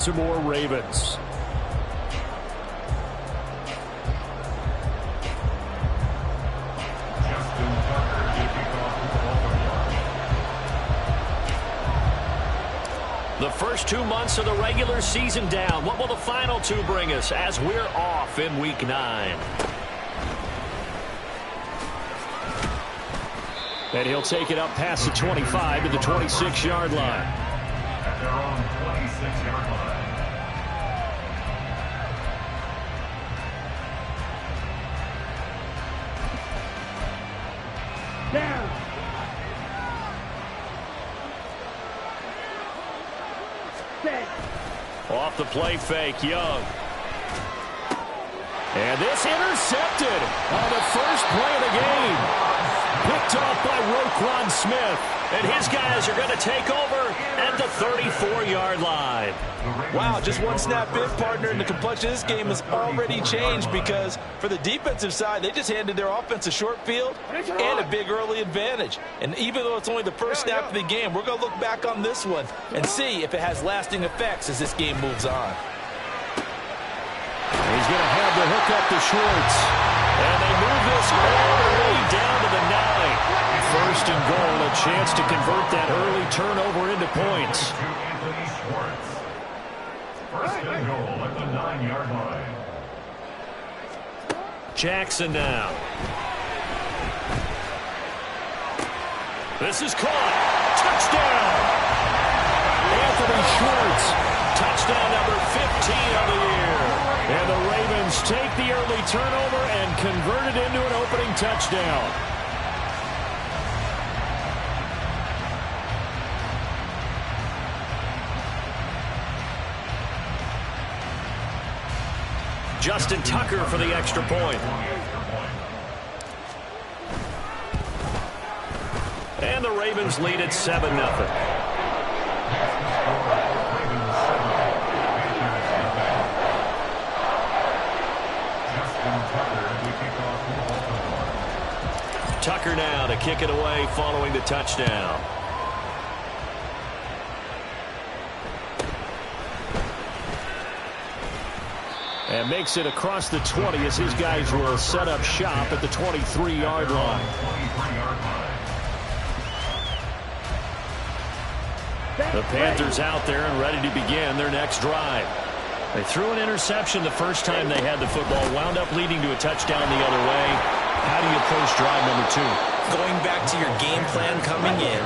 Some more Ravens. The first 2 months of the regular season down. What will the final two bring us as we're off in Week 9? And he'll take it up past the 25 to the 26-yard line. At their own 26-yard line. Down. Set. Off the play fake, Young. And this intercepted on the first play of the game. Picked off by Roquan Smith. And his guys are going to take over at the 34-yard line. Wow, just one snap in, partner, and the complexion of this game has already changed because for the defensive side, they just handed their offense a short field and a big early advantage. And even though it's only the first snap of the game, we're going to look back on this one and see if it has lasting effects as this game moves on. He's going to have the hook up to Schwartz. And they move this all the way down to the 9. First and goal, a chance to convert that early turnover into points. Anthony Schwartz. First and goal at the 9-yard line. Jackson now. This is caught. Touchdown. Anthony Schwartz. Touchdown number 15 of the year. And the Ravens take the early turnover and convert it into an opening touchdown. Justin Tucker for the extra point. And the Ravens lead at 7-0. Tucker now to kick it away following the touchdown. And makes it across the 20 as his guys will set up shop at the 23-yard line. The Panthers out there and ready to begin their next drive. They threw an interception the first time they had the football, wound up leading to a touchdown the other way. How do you approach drive number 2? Going back to your game plan coming in,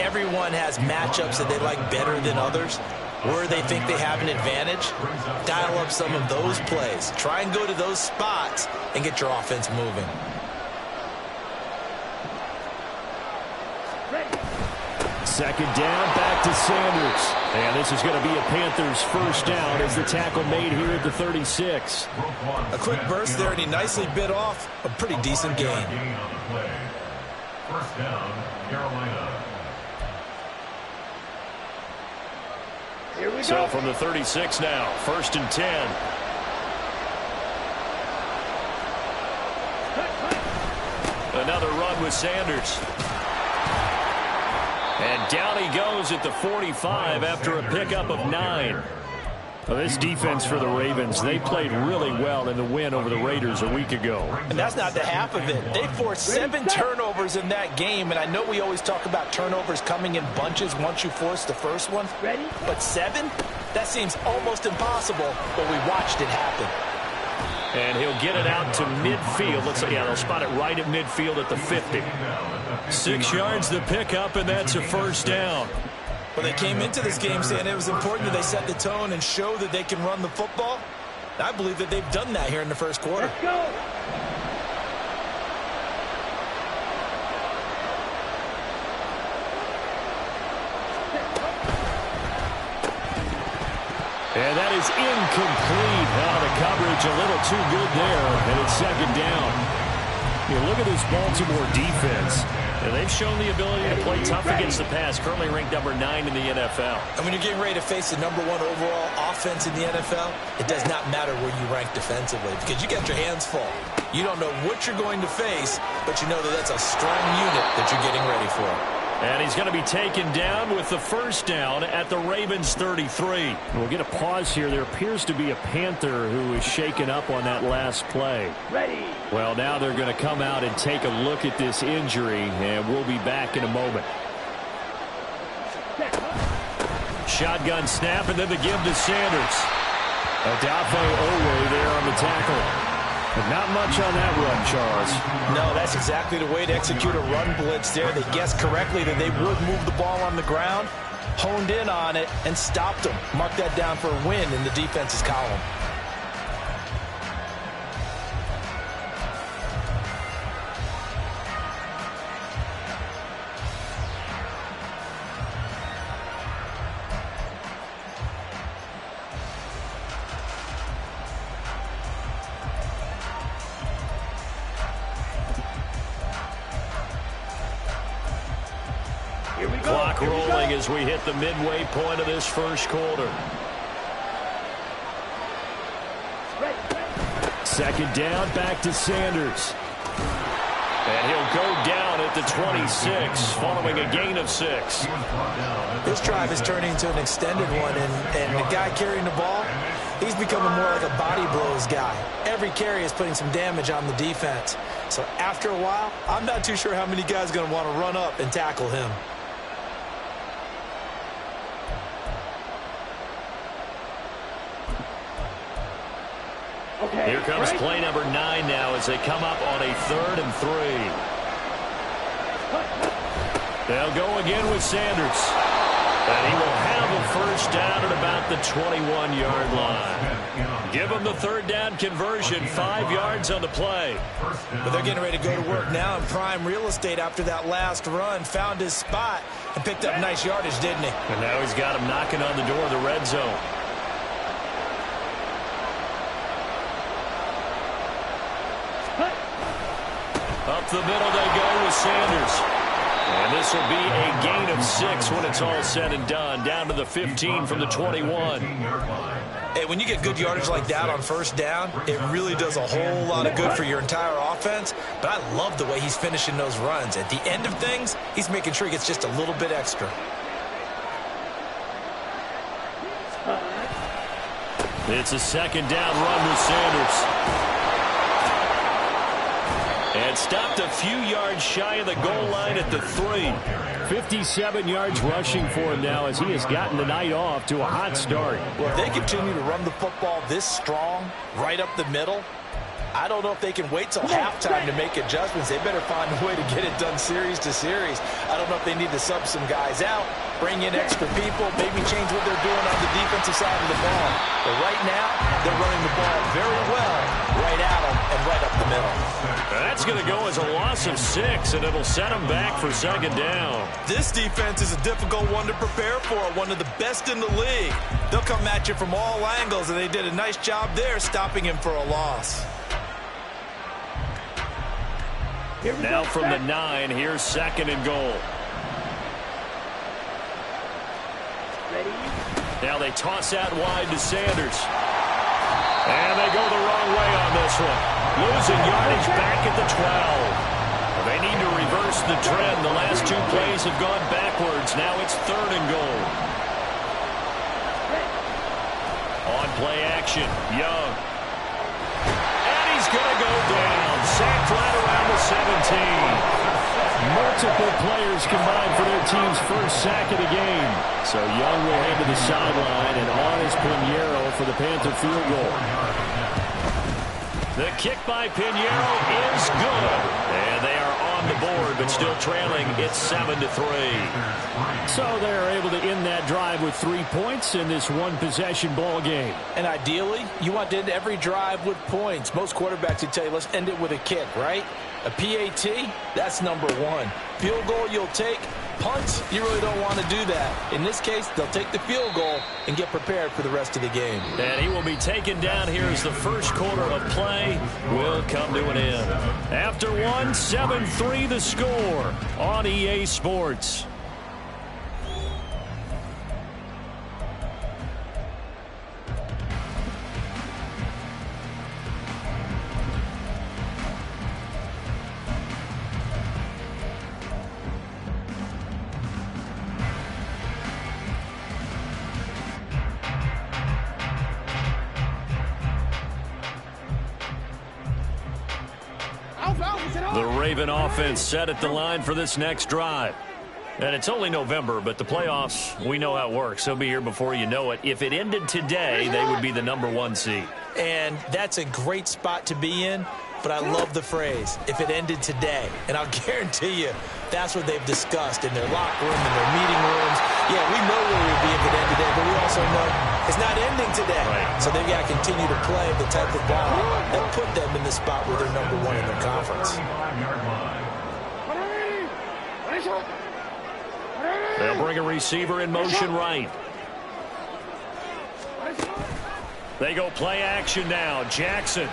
everyone has matchups that they like better than others. Where they think they have an advantage, dial up some of those plays. Try and go to those spots and get your offense moving. Second down, back to Sanders. And this is going to be a Panthers first down as the tackle made here at the 36. A quick burst there, and he nicely bit off a pretty decent gain. First down, Carolina. Here we So go. from the 36 now, first and 10. Another run with Sanders. And down he goes at the 45 after a pickup of 9. Well, this defense for the Ravens, they played really well in the win over the Raiders a week ago. And that's not the half of it. They forced 7 turnovers in that game, and I know we always talk about turnovers coming in bunches once you force the first one. Ready? But 7? That seems almost impossible, but we watched it happen. And he'll get it out to midfield. Let's say, yeah, they'll spot it right at midfield at the 50. 6 yards the pickup, and that's a first down. Well, they came into this game saying it was important that they set the tone and show that they can run the football. I believe that they've done that here in the first quarter. Let's go. And that is incomplete. Oh, the coverage a little too good there, and it's second down. You look at this Baltimore defense. And they've shown the ability to play tough against the pass, currently ranked number 9 in the NFL. And when you're getting ready to face the number 1 overall offense in the NFL, it does not matter where you rank defensively because you got your hands full. You don't know what you're going to face, but you know that that's a strong unit that you're getting ready for. And he's going to be taken down with the first down at the Ravens 33. We'll get a pause here. There appears to be a Panther who was shaken up on that last play. Ready. Well, now they're going to come out and take a look at this injury, and we'll be back in a moment. Shotgun snap, and then the give to Sanders. Odafe Oweh there on the tackle. But not much on that run, Charles. No, that's exactly the way to execute a run blitz there. They guessed correctly that they would move the ball on the ground, honed in on it, and stopped them. Mark that down for a win in the defense's column. Clock rolling as we hit the midway point of this first quarter. Second down, back to Sanders. And he'll go down at the 26, following a gain of 6. This drive is turning into an extended one, and the guy carrying the ball, he's becoming more like a body blows guy. Every carry is putting some damage on the defense. So after a while, I'm not too sure how many guys are going to want to run up and tackle him. Okay. Here comes play number 9 now as they come up on a 3rd and 3. They'll go again with Sanders. And he will have a first down at about the 21-yard line. Give him the 3rd down conversion, 5 yards on the play. But they're getting ready to go to work now in prime real estate after that last run. Found his spot and picked up nice yardage, didn't he? And now he's got him knocking on the door of the red zone. Up the middle they go with Sanders. And this will be a gain of 6 when it's all said and done. Down to the 15 from the 21. Hey, when you get good yardage like that on first down, it really does a whole lot of good for your entire offense. But I love the way he's finishing those runs. At the end of things, he's making sure he gets just a little bit extra. It's a second down run with Sanders. And stopped a few yards shy of the goal line at the 3. 57 yards rushing for him now as he has gotten the night off to a hot start. Well, if they continue to run the football this strong, right up the middle, I don't know if they can wait till halftime to make adjustments. They better find a way to get it done series to series. I don't know if they need to sub some guys out, bring in extra people, maybe change what they're doing on the defensive side of the ball. But right now, they're running the ball very well, right at them and right up the middle. That's going to go as a loss of 6, and it'll set them back for second down. This defense is a difficult one to prepare for, one of the best in the league. They'll come at you from all angles, and they did a nice job there stopping him for a loss. Now from the 9, here's 2nd and goal. Ready. Now they toss out wide to Sanders. And they go the wrong way on this one. Losing yardage back at the 12. They need to reverse the trend. The last 2 plays have gone backwards. Now it's 3rd and goal. On play action, Young. And he's going to go down. Sacked right around the 17. Multiple players combined for their team's first sack of the game. So Young will head to the sideline, and on is Pinheiro for the Panther field goal. The kick by Pinheiro is good. And they are on the board, but still trailing. It's 7-3. So they're able to end that drive with 3 points in this one-possession ball game. And ideally, you want to end every drive with points. Most quarterbacks would tell you, let's end it with a kick, right? A PAT, that's number 1. Field goal you'll take. Punt, you really don't want to do that. In this case, they'll take the field goal and get prepared for the rest of the game. And he will be taken down here as the first quarter of play will come to an end. After 1, 7-3 the score on EA Sports. The Raven offense set at the line for this next drive. And it's only November, but the playoffs, we know how it works. They'll be here before you know it. If it ended today, they would be the #1 seed. And that's a great spot to be in, but I love the phrase, if it ended today. And I'll guarantee you, that's what they've discussed in their locker room, in their meeting rooms. Yeah, we know where we'd be if it ended today, but we also know it's not ending today. Right. So they've got to continue to play the type of ball that put them in the spot where they're #1 in their conference. They'll bring a receiver in motion right. They go play action now. Jackson.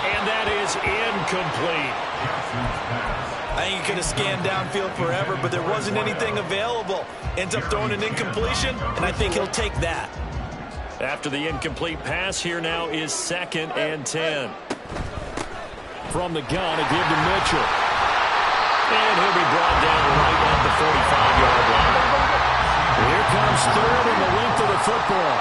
And that is incomplete. I think he could have scanned downfield forever, but there wasn't anything available. Ends up throwing an incompletion, and I think he'll take that. After the incomplete pass, here now is 2nd and 10. From the gun, a give to Mitchell. And he'll be brought down right at the 45-yard line. Here comes 3rd and the length of the football.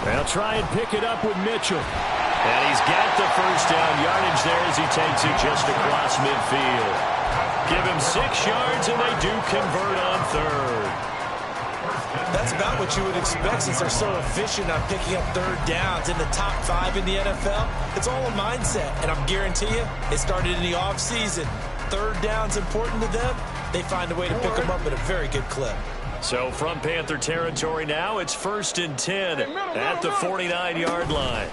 They'll try and pick it up with Mitchell. And he's got the first down yardage there as he takes it just across midfield. Give him 6 yards, and they do convert on 3rd. That's about what you would expect since they're so efficient on picking up 3rd downs in the top 5 in the NFL. It's all a mindset, and I'm guarantee you, it started in the offseason. 3rd down's important to them. They find a way to pick them up at a very good clip. So from Panther territory now, it's 1st and 10 at the 49-yard line.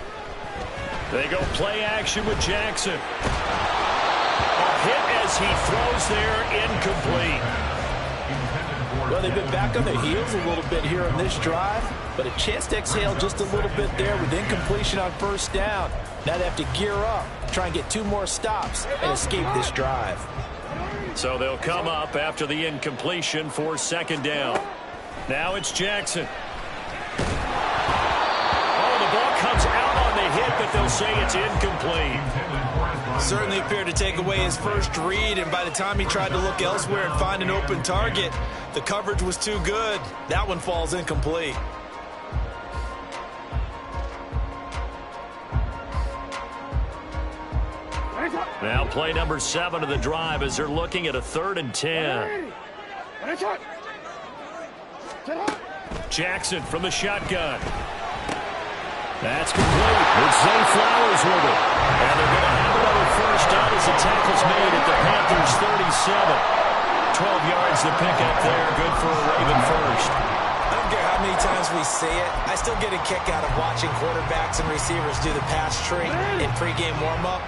They go play action with Jackson. A hit as he throws there, incomplete. Well, they've been back on their heels a little bit here on this drive, but a chance to exhale just a little bit there with incompletion on 1st down. Now they have to gear up, try and get 2 more stops, and escape this drive. So they'll come up after the incompletion for 2nd down. Now it's Jackson. Oh, the ball comes out on the hit, but they'll say it's incomplete. Certainly appeared to take away his first read, and by the time he tried to look elsewhere and find an open target, the coverage was too good. That one falls incomplete. Now play number 7 of the drive as they're looking at a 3rd and 10. Jackson from the shotgun. That's complete. It's Zay Flowers with it. And they're going to have another first down as the tackle's made at the Panthers' 37. 12 yards to pick up there. Good for a Raven first. I don't care how many times we say it. I still get a kick out of watching quarterbacks and receivers do the pass tree in pregame warm-up.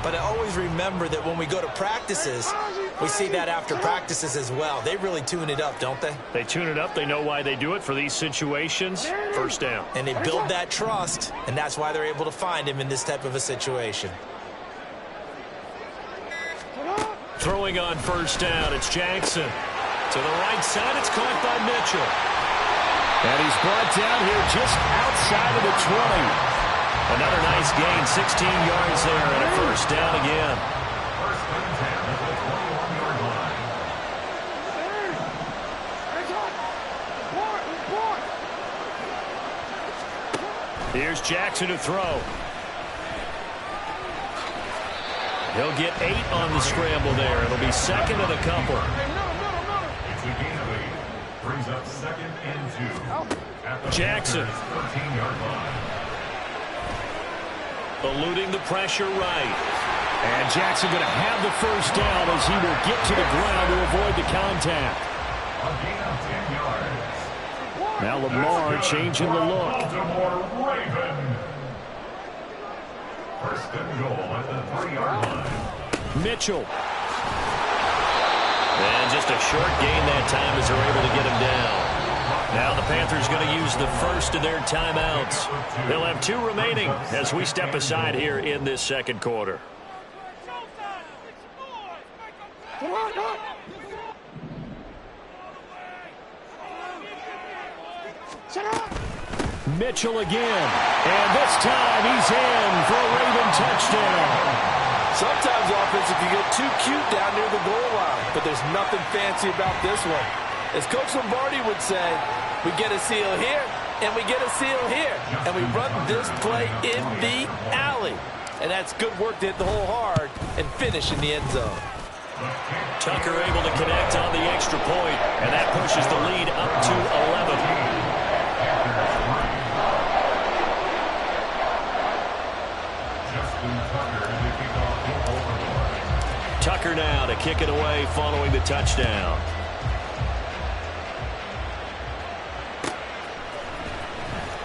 But I always remember that when we go to practices, we see that after practices as well. They really tune it up, don't they? They tune it up. They know why they do it for these situations. First down. And they build that trust, and that's why they're able to find him in this type of a situation. Throwing on 1st down, it's Jackson. To the right side, it's caught by Mitchell. And he's brought down here just outside of the 20. Another nice gain, 16 yards there, and a first down again. Here's Jackson to throw. He'll get 8 on the scramble there. It'll be 2nd and a couple. It's a gain of 8. Brings up 2nd and 2. At the Jackson. 13-yard line. Eluding the pressure right. And Jackson going to have the first down as he will get to the ground to avoid the contact. A gain of 10 yards. Now Lamar changing the look. Baltimore Raven. 1st and goal at the 3-yard line. Mitchell. And just a short gain that time as they're able to get him down. Now the Panthers going to use the first of their timeouts. They'll have 2 remaining as we step aside here in this 2nd quarter. Mitchell again. And this time he's in for a Raven touchdown. Sometimes offense can get too cute down near the goal line, but there's nothing fancy about this one. As Coach Lombardi would say, we get a seal here, And we get a seal here. And we run this play in the alley. And that's good work to hit the hole hard and finish in the end zone. Tucker able to connect on the extra point, and that pushes the lead up to 11. Tucker now to kick it away following the touchdown.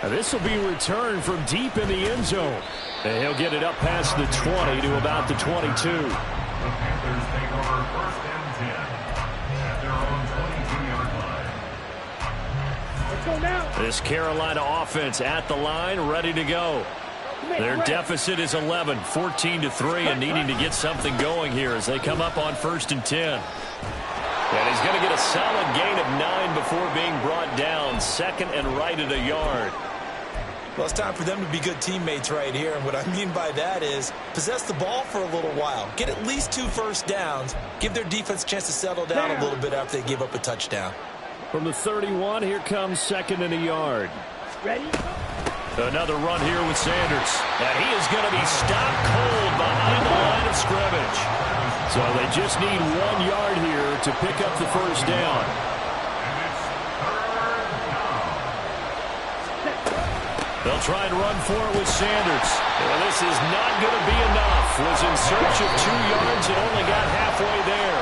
Now this will be returned from deep in the end zone. And he'll get it up past the 20 to about the 22. The Panthers take over 1st and 10 at their own 22-yard line. Let's go now. This Carolina offense at the line, ready to go. Their deficit is 11, 14-3, and needing to get something going here as they come up on 1st and 10. And he's going to get a solid gain of 9 before being brought down. 2nd and right at a yard. Well, it's time for them to be good teammates right here. And what I mean by that is possess the ball for a little while. Get at least 2 first downs. Give their defense a chance to settle down a little bit after they give up a touchdown. From the 31, here comes 2nd and a yard. Ready? Another run here with Sanders. And he is going to be stopped cold behind the line of scrimmage. So they just need 1 yard here to pick up the first down. They'll try and run for it with Sanders. And this is not going to be enough. Was in search of 2 yards and only got halfway there.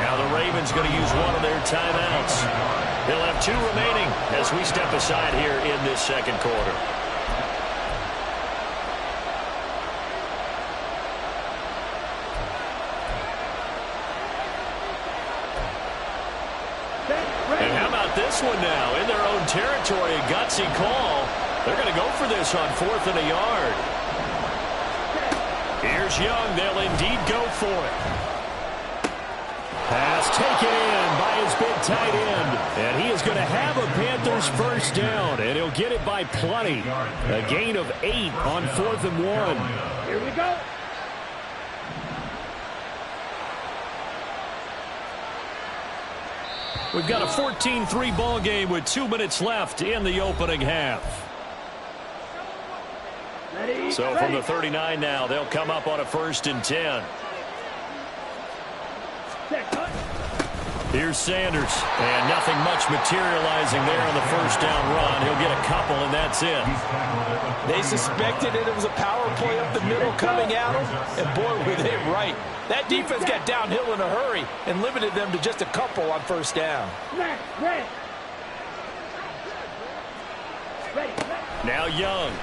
Now the Ravens going to use one of their timeouts. They'll have 2 remaining as we step aside here in this 2nd quarter. And how about this one now? In their own territory, a gutsy call. They're going to go for this on 4th and a yard. Here's Young. They'll indeed go for it. Pass taken in by his big tight end. And he is going to have a Panthers first down. And he'll get it by plenty. A gain of 8 on 4th and 1. Here we go. We've got a 14-3 ball game with 2 minutes left in the opening half. Ready? So from the 39 now, they'll come up on a 1st and 10. Here's Sanders, and nothing much materializing there on the first down run. He'll get a couple, and that's it. They suspected it was a power play up the middle coming at them, and boy, were they right. That defense got downhill in a hurry and limited them to just a couple on first down. Ready. Now Young.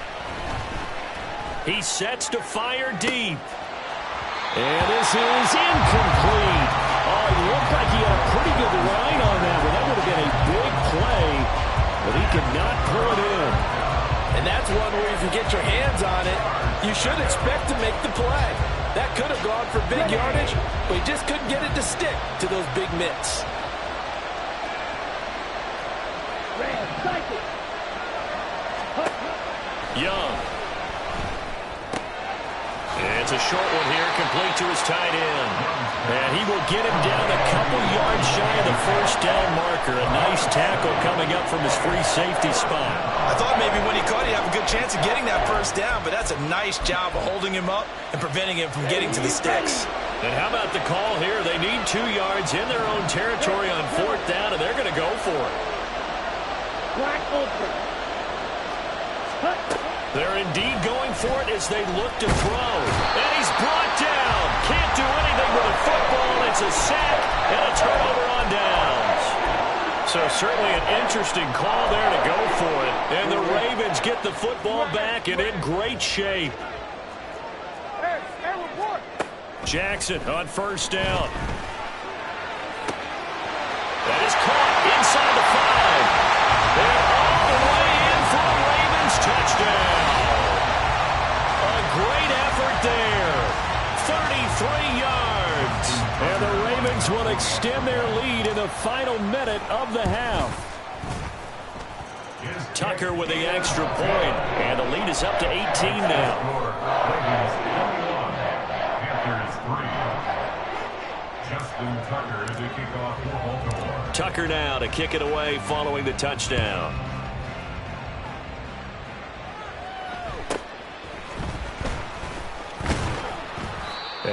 He sets to fire deep. And this is incomplete. Oh, he looked like he had a pretty good line on that, but that would have been a big play, but he could not pull it in. And that's one where if you get your hands on it, you should expect to make the play. That could have gone for big yardage, but he just couldn't get it to stick to those big mitts. Young. It's a short one here, complete to his tight end. And he will get him down a couple yards shy of the first down marker. A nice tackle coming up from his free safety spot. I thought maybe when he caught, he'd have a good chance of getting that first down, but that's a nice job of holding him up and preventing him from getting to the sticks. And how about the call here? They need 2 yards in their own territory on 4th down, and they're going to go for it. Black open. They're indeed going for it as they look to throw. And he's brought down. Can't do anything with a football. It's a sack and a turnover on downs. So certainly an interesting call there to go for it. And the Ravens get the football back and in great shape. Jackson on first down. That is caught inside the 5. And all the way in for a Ravens touchdown. A great effort there. 33 yards. And the Ravens will extend their lead in the final minute of the half. Tucker with the extra point. And the lead is up to 18 now. Justin Tucker to kick off for Baltimore. Tucker now to kick it away following the touchdown.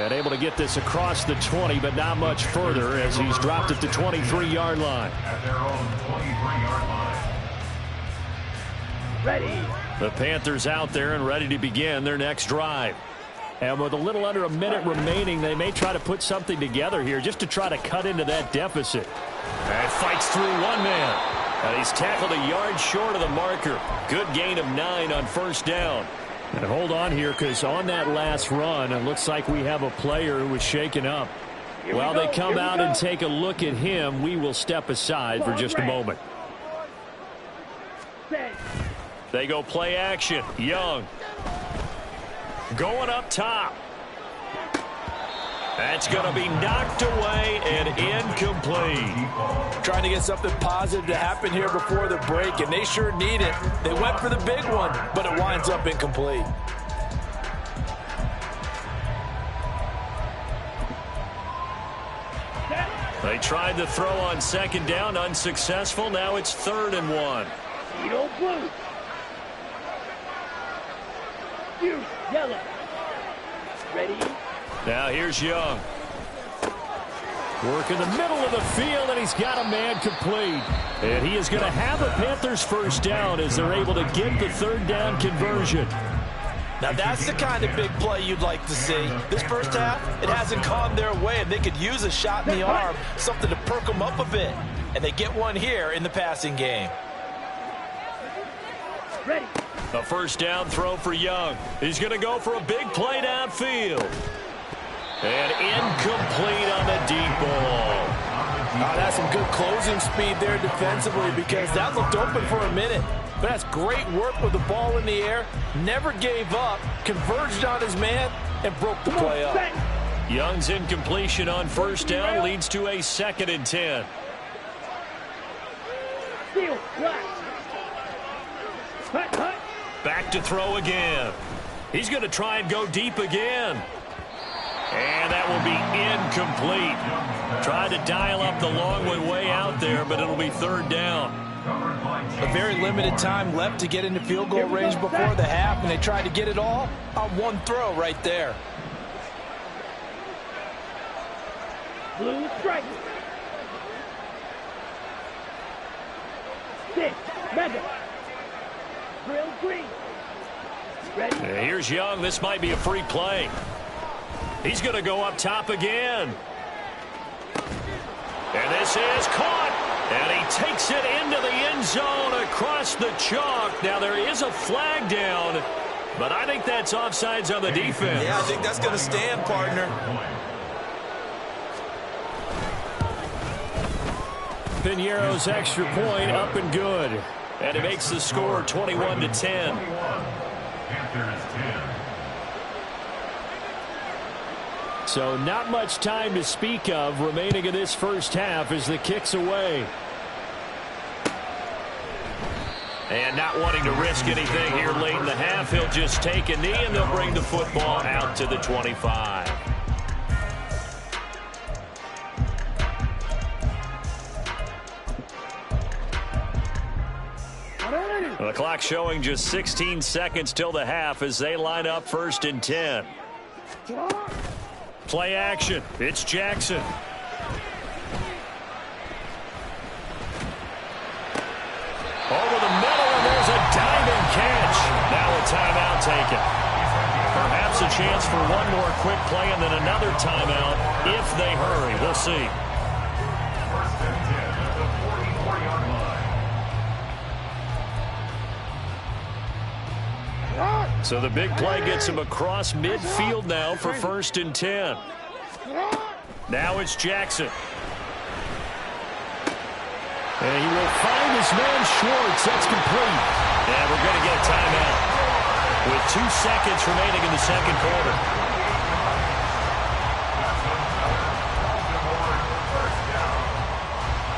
And able to get this across the 20, but not much further as he's dropped at the 23-yard line. At their own 23-yard line. Ready. The Panthers out there and ready to begin their next drive. And with a little under a minute remaining, they may try to put something together here just to try to cut into that deficit. And fights through one man. And he's tackled a yard short of the marker. Good gain of 9 on first down. And hold on here, because on that last run, it looks like we have a player who was shaken up. While they come out and take a look at him, we will step aside for just a moment. They go play action. Young. Going up top. That's going to be knocked away and incomplete. Trying to get something positive to happen here before the break, and they sure need it. They went for the big one, but it winds up incomplete. They tried to throw on second down, unsuccessful. Now it's 3rd and 1. Yellow, blue. You, yellow. Ready. Now here's Young. Work in the middle of the field, and he's got a man complete. And he is going to have a Panthers first down as they're able to get the 3rd down conversion. Now that's the kind of big play you'd like to see. This first half, it hasn't gone their way, and they could use a shot in the arm, something to perk them up a bit. And they get one here in the passing game. Ready. A first down throw for Young. He's going to go for a big play downfield. And incomplete on the deep ball. That's some good closing speed there defensively, because that looked open for a minute. But that's great work with the ball in the air. Never gave up, converged on his man, and broke the play up. Young's incompletion on first down leads to a 2nd and 10. Steal, black. Hut, hut. Back to throw again. He's going to try and go deep again. And that will be incomplete. Tried to dial up the long way out there, but it'll be 3rd down. A very limited time left to get into field goal range before the half, and they tried to get it all on one throw right there. Blue strike. 6, mega. Grill green. Ready. Here's Young. This might be a free play. He's going to go up top again. And this is caught. And he takes it into the end zone across the chalk. Now there is a flag down, but I think that's offsides on the defense. Yeah, I think that's going to stand, partner. Piñeiro's extra point up and good. And it makes the score 21-10. Panthers 10. So not much time to speak of remaining in this first half as the kick's away. And not wanting to risk anything here late in the half, he'll just take a knee and they'll bring the football out to the 25. The clock showing just 16 seconds till the half as they line up 1st and 10. Play action. It's Jackson. Over the middle, and there's a diving catch. Now a timeout taken. Perhaps a chance for one more quick play and then another timeout if they hurry. We'll see. 1st and 10 at the 44-yard line. So the big play gets him across midfield now for 1st and 10. Now it's Jackson. And he will find his man Schwartz. That's complete. And we're going to get a timeout with 2 seconds remaining in the second quarter. First down.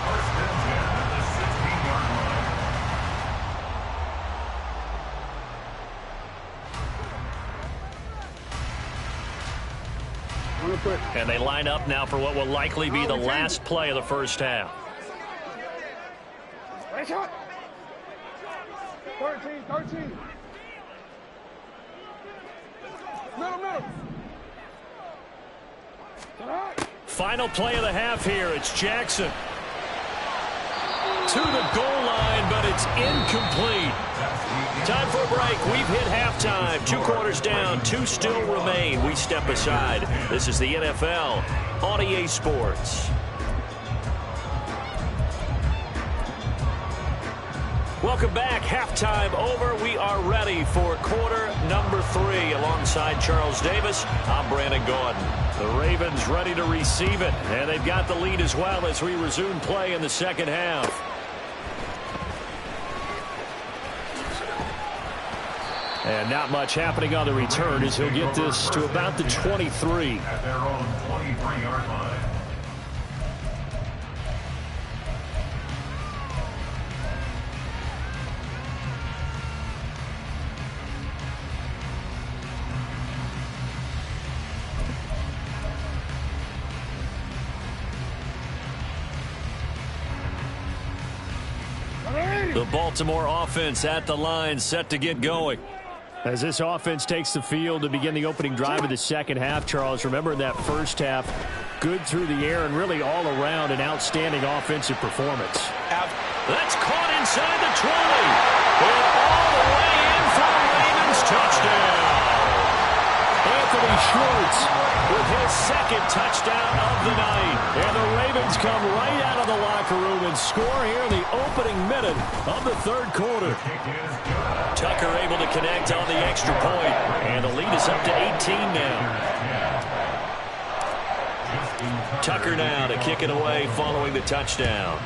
1st and 10 at the 16-yard line. And they line up now for what will likely be the last play of the first half. 13. Middle. Final play of the half here. It's Jackson. To the goal line, but it's incomplete. Time for a break. We've hit halftime. 2 quarters down. 2 still remain. We step aside. This is the NFL on EA Sports. Welcome back. Halftime over. We are ready for quarter number 3. Alongside Charles Davis, I'm Brandon Gordon. The Ravens ready to receive it, and they've got the lead as well as we resume play in the second half. And not much happening on the return as he'll get this to about the 23. At their own 23-yard line. The Baltimore offense at the line, set to get going. As this offense takes the field to begin the opening drive of the second half, Charles, remember in that first half, good through the air and really all around an outstanding offensive performance. That's caught inside the 20. And all the way in for a Ravens touchdown. Anthony Schwartz with his second touchdown of the night. And the Ravens come right out of the locker room and score here in the opening minute of the third quarter. Tucker able to connect on the extra point. And the lead is up to 18 now. Tucker now to kick it away following the touchdown.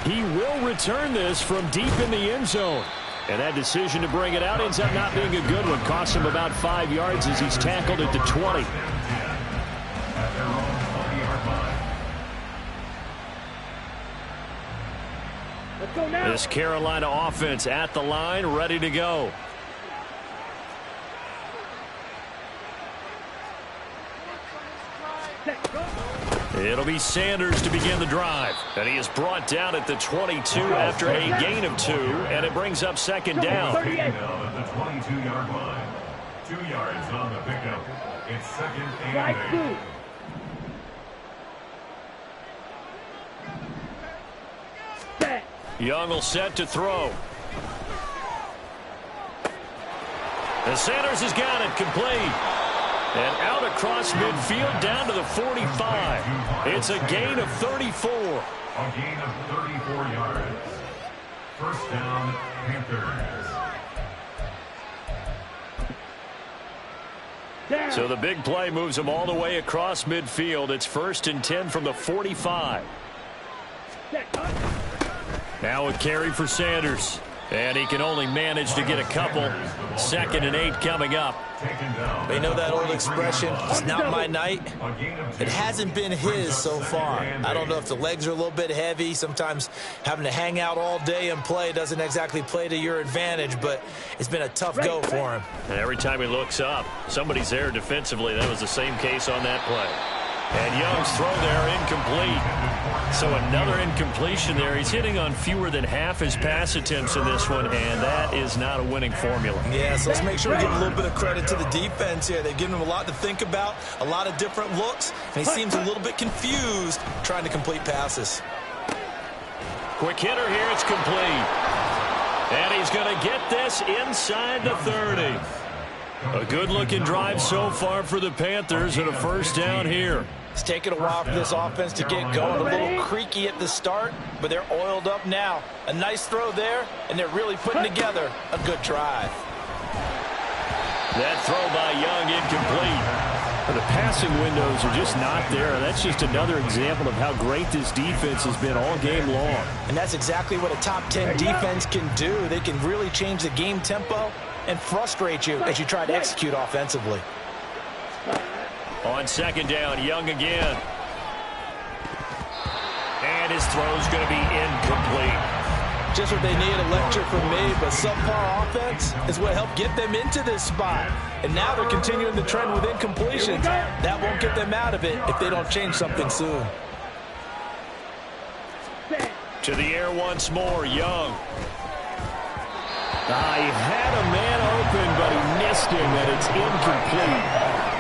He will return this from deep in the end zone. And that decision to bring it out ends up not being a good one. Costs him about 5 yards as he's tackled at the 20. Let's go now. This Carolina offense at the line, ready to go. It'll be Sanders to begin the drive. And he is brought down at the 22 after a gain of 2. And it brings up second down. At the 22-yard line. 2 yards on the pickup. It's second and 8. Young will set to throw. And Sanders has got it complete. And out across midfield down to the 45. It's a gain of 34. A gain of 34 yards. First down, Panthers. So the big play moves them all the way across midfield. It's 1st and 10 from the 45. Now a carry for Sanders. And he can only manage to get a couple. 2nd and 8 coming up. They know that old expression, it's not my night. It hasn't been his so far. I don't know if the legs are a little bit heavy. Sometimes having to hang out all day and play doesn't exactly play to your advantage, but it's been a tough go for him. And every time he looks up, somebody's there defensively. That was the same case on that play. And Young's throw there incomplete. So another incompletion there. He's hitting on fewer than half his pass attempts in this one, and that is not a winning formula. Yeah, so let's make sure we give a little bit of credit to the defense here. They've given him a lot to think about, a lot of different looks, and he seems a little bit confused trying to complete passes. Quick hitter here, it's complete. And he's going to get this inside the 30. A good-looking drive so far for the Panthers and a first down here. It's taken a while for this offense to get going. A little creaky at the start, but they're oiled up now. A nice throw there, and they're really putting together a good drive. That throw by Young incomplete. The passing windows are just not there. That's just another example of how great this defense has been all game long. And that's exactly what a top 10 defense can do. They can really change the game tempo and frustrate you as you try to execute offensively. On second down, Young again. And his throw's going to be incomplete. Just what they need, a lecture from me, but subpar offense is what helped get them into this spot. And now they're continuing the trend with incompletions. That won't get them out of it if they don't change something soon. To the air once more, Young. He had a man open, but he missed him, and it's incomplete.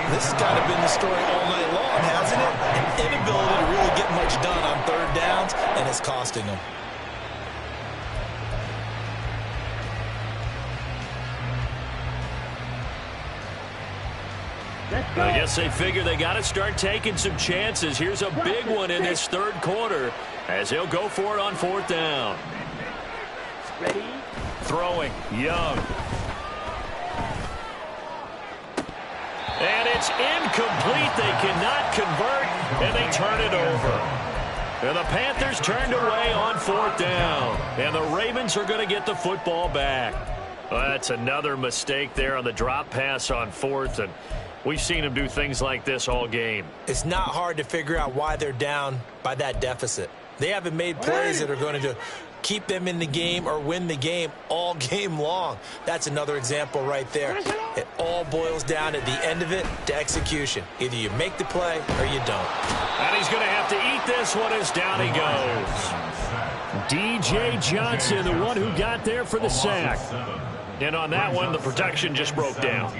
This has kind of been the story all night long, hasn't it? An inability to really get much done on third downs, and it's costing them. I guess they figure they got to start taking some chances. Here's a big one in this third quarter as he'll go for it on fourth down. Ready? Throwing, Young. And it's incomplete. They cannot convert, and they turn it over. And the Panthers turned away on fourth down. And the Ravens are going to get the football back. Well, that's another mistake there on the drop pass on fourth, and we've seen them do things like this all game. It's not hard to figure out why they're down by that deficit. They haven't made plays that are going to keep them in the game or win the game all game long. That's another example right there. It all boils down at the end of it to execution. Either you make the play or you don't. And he's going to have to eat this one as down he goes. D.J. Johnson, the one who got there for the sack. And on that one, the protection just broke down.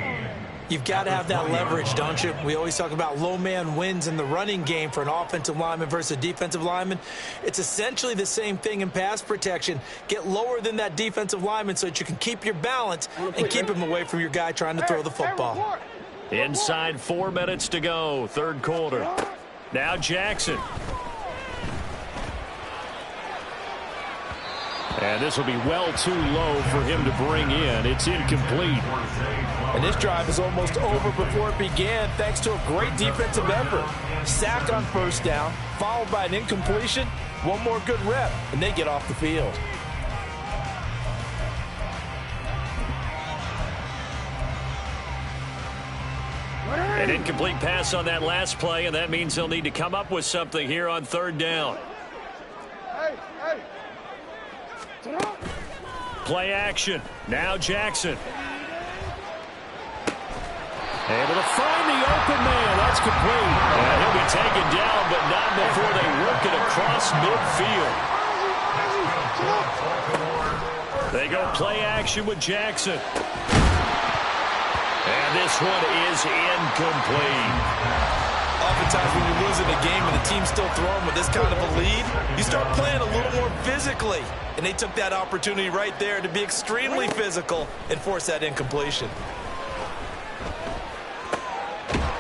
You've got to have that leverage, don't you? We always talk about low man wins in the running game for an offensive lineman versus a defensive lineman. It's essentially the same thing in pass protection. Get lower than that defensive lineman so that you can keep your balance and keep him away from your guy trying to throw the football. Inside 4 minutes to go, third quarter. Now Jackson. And this will be well too low for him to bring in. It's incomplete. And this drive is almost over before it began thanks to a great defensive effort. Sack on first down, followed by an incompletion, one more good rep, and they get off the field. An incomplete pass on that last play, and that means they'll need to come up with something here on third down. Play action. Now Jackson. Able to find the open man. That's complete. And he'll be taken down, but not before they work it across midfield. They go play action with Jackson. And this one is incomplete. Oftentimes when you're losing a game and the team's still throwing with this kind of a lead, you start playing a little more physically. And they took that opportunity right there to be extremely physical and force that incompletion.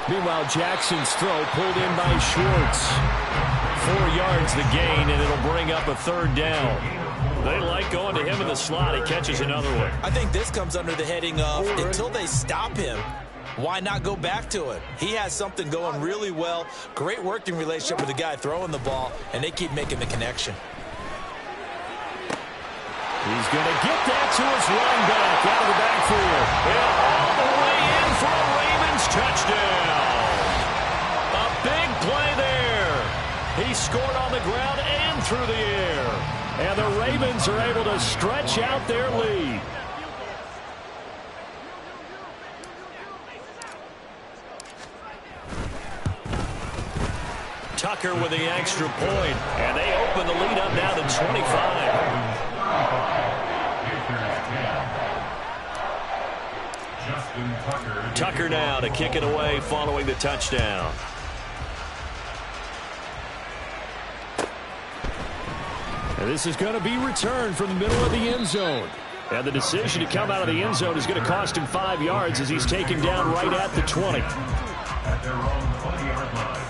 Meanwhile, Jackson's throw pulled in by Schwartz. 4 yards the gain, and it'll bring up a third down. They like going to him in the slot. He catches another one. I think this comes under the heading of until they stop him, why not go back to it? He has something going really well. Great working relationship with the guy throwing the ball, and they keep making the connection. He's going to get that to his running back out of the backfield. And all the way in for a Ravens touchdown. A big play there. He scored on the ground and through the air. And the Ravens are able to stretch out their lead. Tucker with the extra point, and they open the lead up now to 25. Tucker now to kick it away following the touchdown. And this is going to be returned from the middle of the end zone. And the decision to come out of the end zone is going to cost him 5 yards as he's taken down right at the 20. At their own 20-yard line.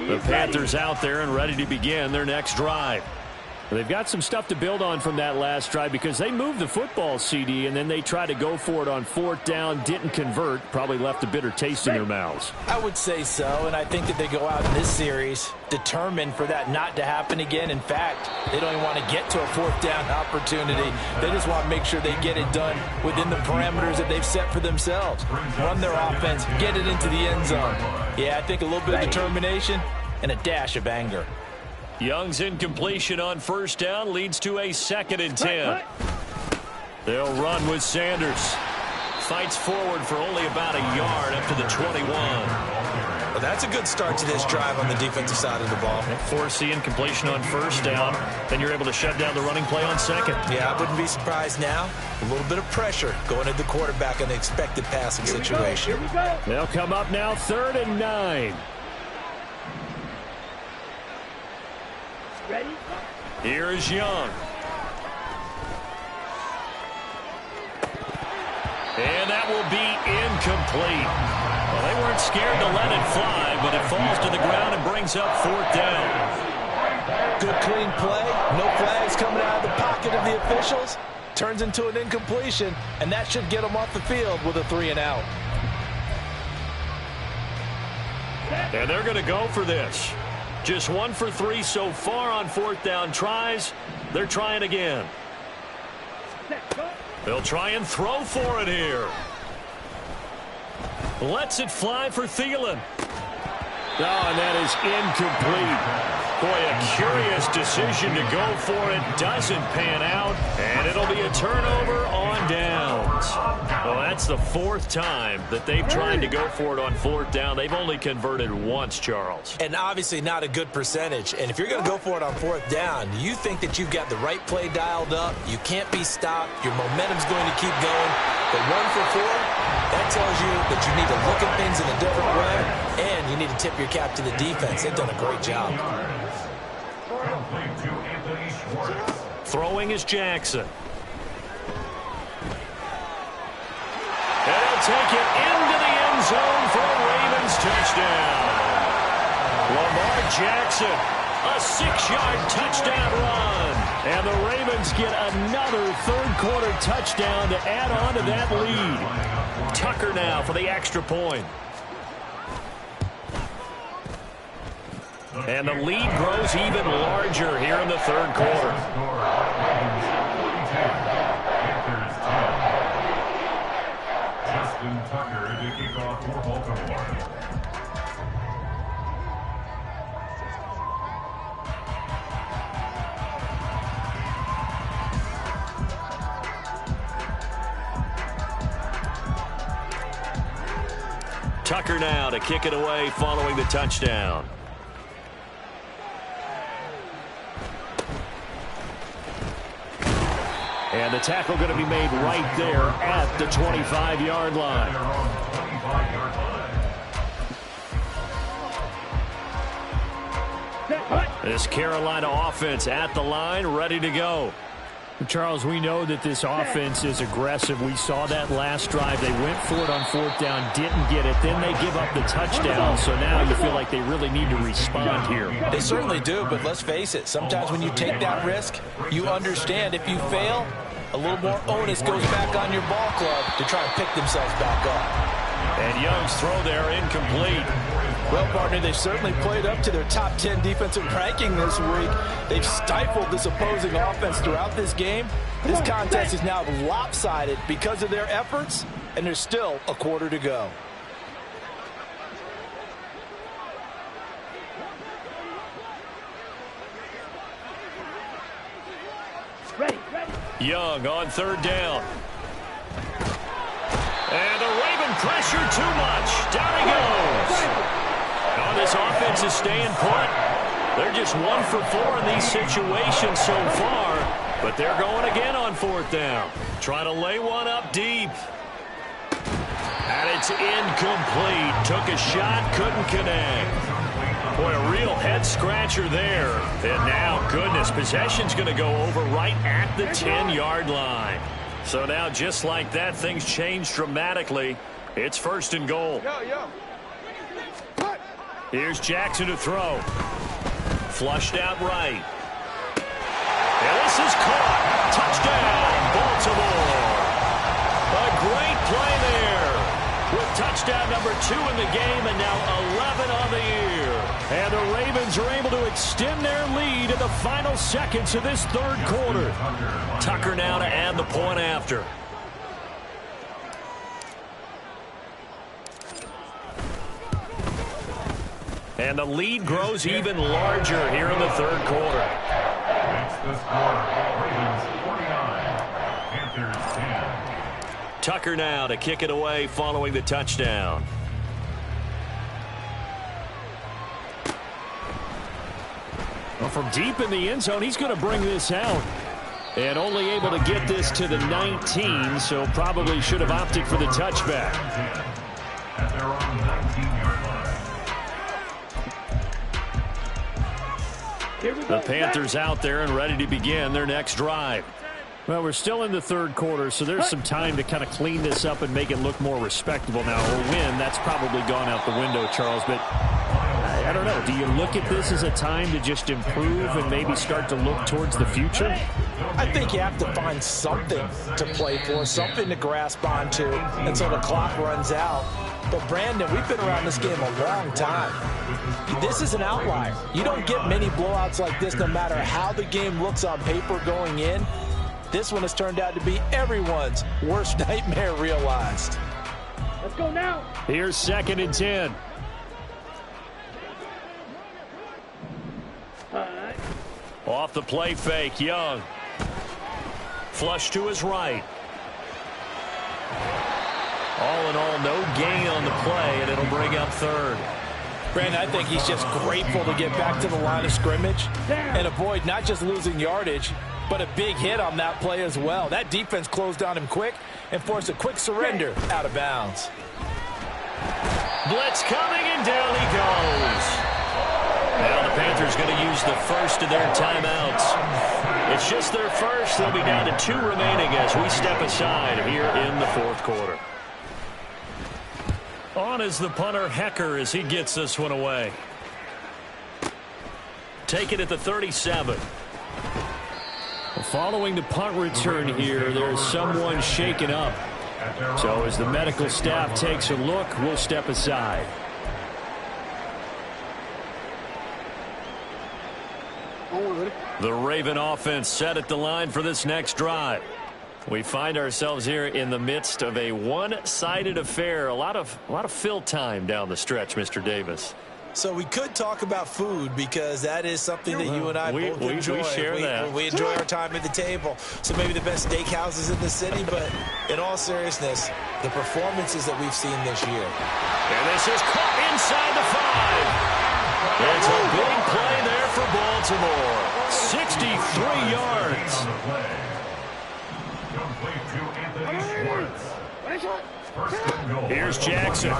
The Panthers out there and ready to begin their next drive. They've got some stuff to build on from that last drive because they moved the football, CD, and then they tried to go for it on fourth down, didn't convert, probably left a bitter taste in their mouths. I would say so, and I think that they go out in this series determined for that not to happen again. In fact, they don't even want to get to a fourth down opportunity. They just want to make sure they get it done within the parameters that they've set for themselves. Run their offense, get it into the end zone. Yeah, I think a little bit of determination and a dash of anger. Young's incompletion on first down leads to a 2nd and 10. They'll run with Sanders. Fights forward for only about a yard up to the 21. Well, that's a good start to this drive on the defensive side of the ball. Force the incompletion on first down. Then you're able to shut down the running play on second. Yeah, I wouldn't be surprised now. A little bit of pressure going at the quarterback in the expected passing situation. They'll come up now 3rd and 9. Ready? Here's Young. And that will be incomplete. Well, they weren't scared to let it fly, but it falls to the ground and brings up 4th down. Good clean play. No flags coming out of the pocket of the officials. Turns into an incompletion, and that should get them off the field with a 3-and-out. And they're going to go for this. Just 1 for 3 so far on 4th down tries. They're trying again. They'll try and throw for it here. Lets it fly for Thielen. Oh, and that is incomplete. Boy, a curious decision to go for it. Doesn't pan out, and it'll be a turnover on downs. Well, that's the 4th time that they've tried to go for it on 4th down. They've only converted once, Charles. And obviously not a good percentage. And if you're going to go for it on 4th down, you think that you've got the right play dialed up. You can't be stopped. Your momentum's going to keep going. But 1 for 4, that tells you that you need to look at things in a different way, and you need to tip your cap to the defense. They've done a great job. Throwing is Jackson. And he'll take it into the end zone for a Ravens touchdown. Lamar Jackson, a 6-yard touchdown run. And the Ravens get another 3rd quarter touchdown to add on to that lead. Tucker now for the extra point. And the lead grows even larger here in the 3rd quarter. Justin Tucker to kick off for Baltimore. Tucker now to kick it away following the touchdown. And the tackle going to be made right there at the 25-yard line. This Carolina offense at the line, ready to go. Charles, we know that this offense is aggressive. We saw that last drive. They went for it on 4th down, didn't get it. Then they give up the touchdown. So now you feel like they really need to respond here. They certainly do, but let's face it. Sometimes when you take that risk, you understand if you fail, a little more onus goes back on your ball club to try and pick themselves back up. And Young's throw there incomplete. Well, partner, they've certainly played up to their top 10 defensive ranking this week. They've stifled this opposing offense throughout this game. This contest is now lopsided because of their efforts, and there's still a quarter to go. Young on 3rd down. And the Raven pressure too much. Down he goes. Oh, this offense is staying put. They're just 1 for 4 in these situations so far, but they're going again on 4th down. Trying to lay one up deep. And it's incomplete. Took a shot, couldn't connect. Boy, a real head-scratcher there. And now, goodness, possession's going to go over right at the 10-yard line. So now, just like that, things change dramatically. It's 1st and goal. Here's Jackson to throw. Flushed out right. And this is caught. Touchdown, Baltimore. A great play there. With touchdown number 2 in the game and now 11 on the year. And the Ravens are able to extend their lead in the final seconds of this 3rd quarter. Tucker now to add the point after. And the lead grows even larger here in the 3rd quarter. That's the score. Ravens 49, Panthers 10. Tucker. Tucker now to kick it away following the touchdown. Well, from deep in the end zone, he's going to bring this out. And only able to get this to the 19, so probably should have opted for the touchback. At their own 19-yard line. The Panthers out there and ready to begin their next drive. Well, we're still in the third quarter, so there's some time to kind of clean this up and make it look more respectable. Now, a win, that's probably gone out the window, Charles, but I don't know. Do you look at this as a time to just improve and maybe start to look towards the future? I think you have to find something to play for, something to grasp onto until the clock runs out. But, Brandon, we've been around this game a long time. This is an outlier. You don't get many blowouts like this no matter how the game looks on paper going in. This one has turned out to be everyone's worst nightmare realized. Let's go now. Here's 2nd and 10. Off the play fake, Young. Flush to his right. All in all, no gain on the play, and it'll bring up 3rd. Brandon, I think he's just grateful to get back to the line of scrimmage and avoid not just losing yardage, but a big hit on that play as well. That defense closed on him quick and forced a quick surrender out of bounds. Blitz coming, and down he goes. Now the Panthers going to use the first of their timeouts. It's just their first. They'll be down to 2 remaining as we step aside here in the 4th quarter. On is the punter, Hecker, as he gets this one away. Take it at the 37. Following the punt return here, there's someone shaken up. So as the medical staff takes a look, we'll step aside. The Raven offense set at the line for this next drive. We find ourselves here in the midst of a one-sided affair. A lot of fill time down the stretch, Mr. Davis. So we could talk about food because that is something that you and I both enjoy. We share that. We enjoy our time at the table. So maybe the best steakhouses in the city, but in all seriousness, the performances that we've seen this year. And this is caught inside the 5. It's a big play there for Baltimore. 63 yards. Here's Jackson.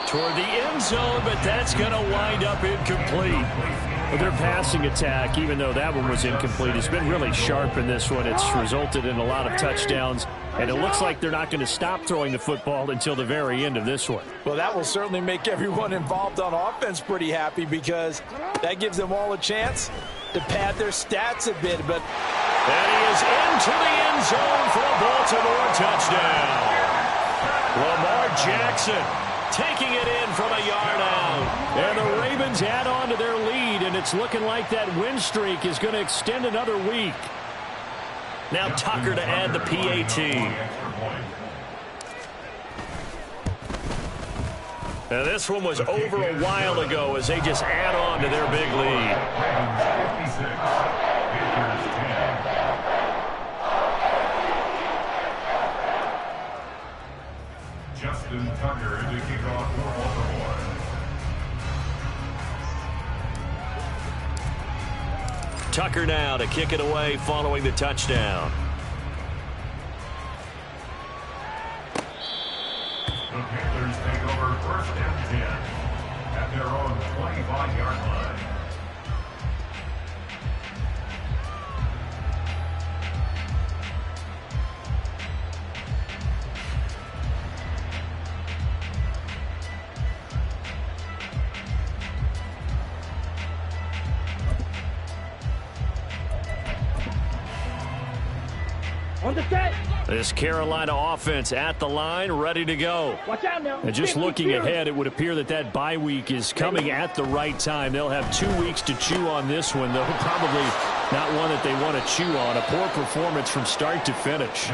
Toward the end zone, but that's going to wind up incomplete. Well, their passing attack, even though that one was incomplete, has been really sharp in this one. It's resulted in a lot of touchdowns, and it looks like they're not going to stop throwing the football until the very end of this one. Well, that will certainly make everyone involved on offense pretty happy because that gives them all a chance to pad their stats a bit. But and he is into the end zone for a Baltimore touchdown. Lamar Jackson taking it in from a yard out. And the Ravens add on to their lead, and it's looking like that win streak is going to extend another week. Now Tucker to add the PAT. Now this one was over a while ago as they just add on to their big lead. 56. Justin Tucker to kick off for Baltimore. Tucker now to kick it away following the touchdown. The Panthers take over 1st and 10 at their own 25-yard line. On the set. This Carolina offense at the line, ready to go. Watch out now. And just looking ahead, it would appear that that bye week is coming at the right time. They'll have 2 weeks to chew on this one, though probably not one that they want to chew on. A poor performance from start to finish.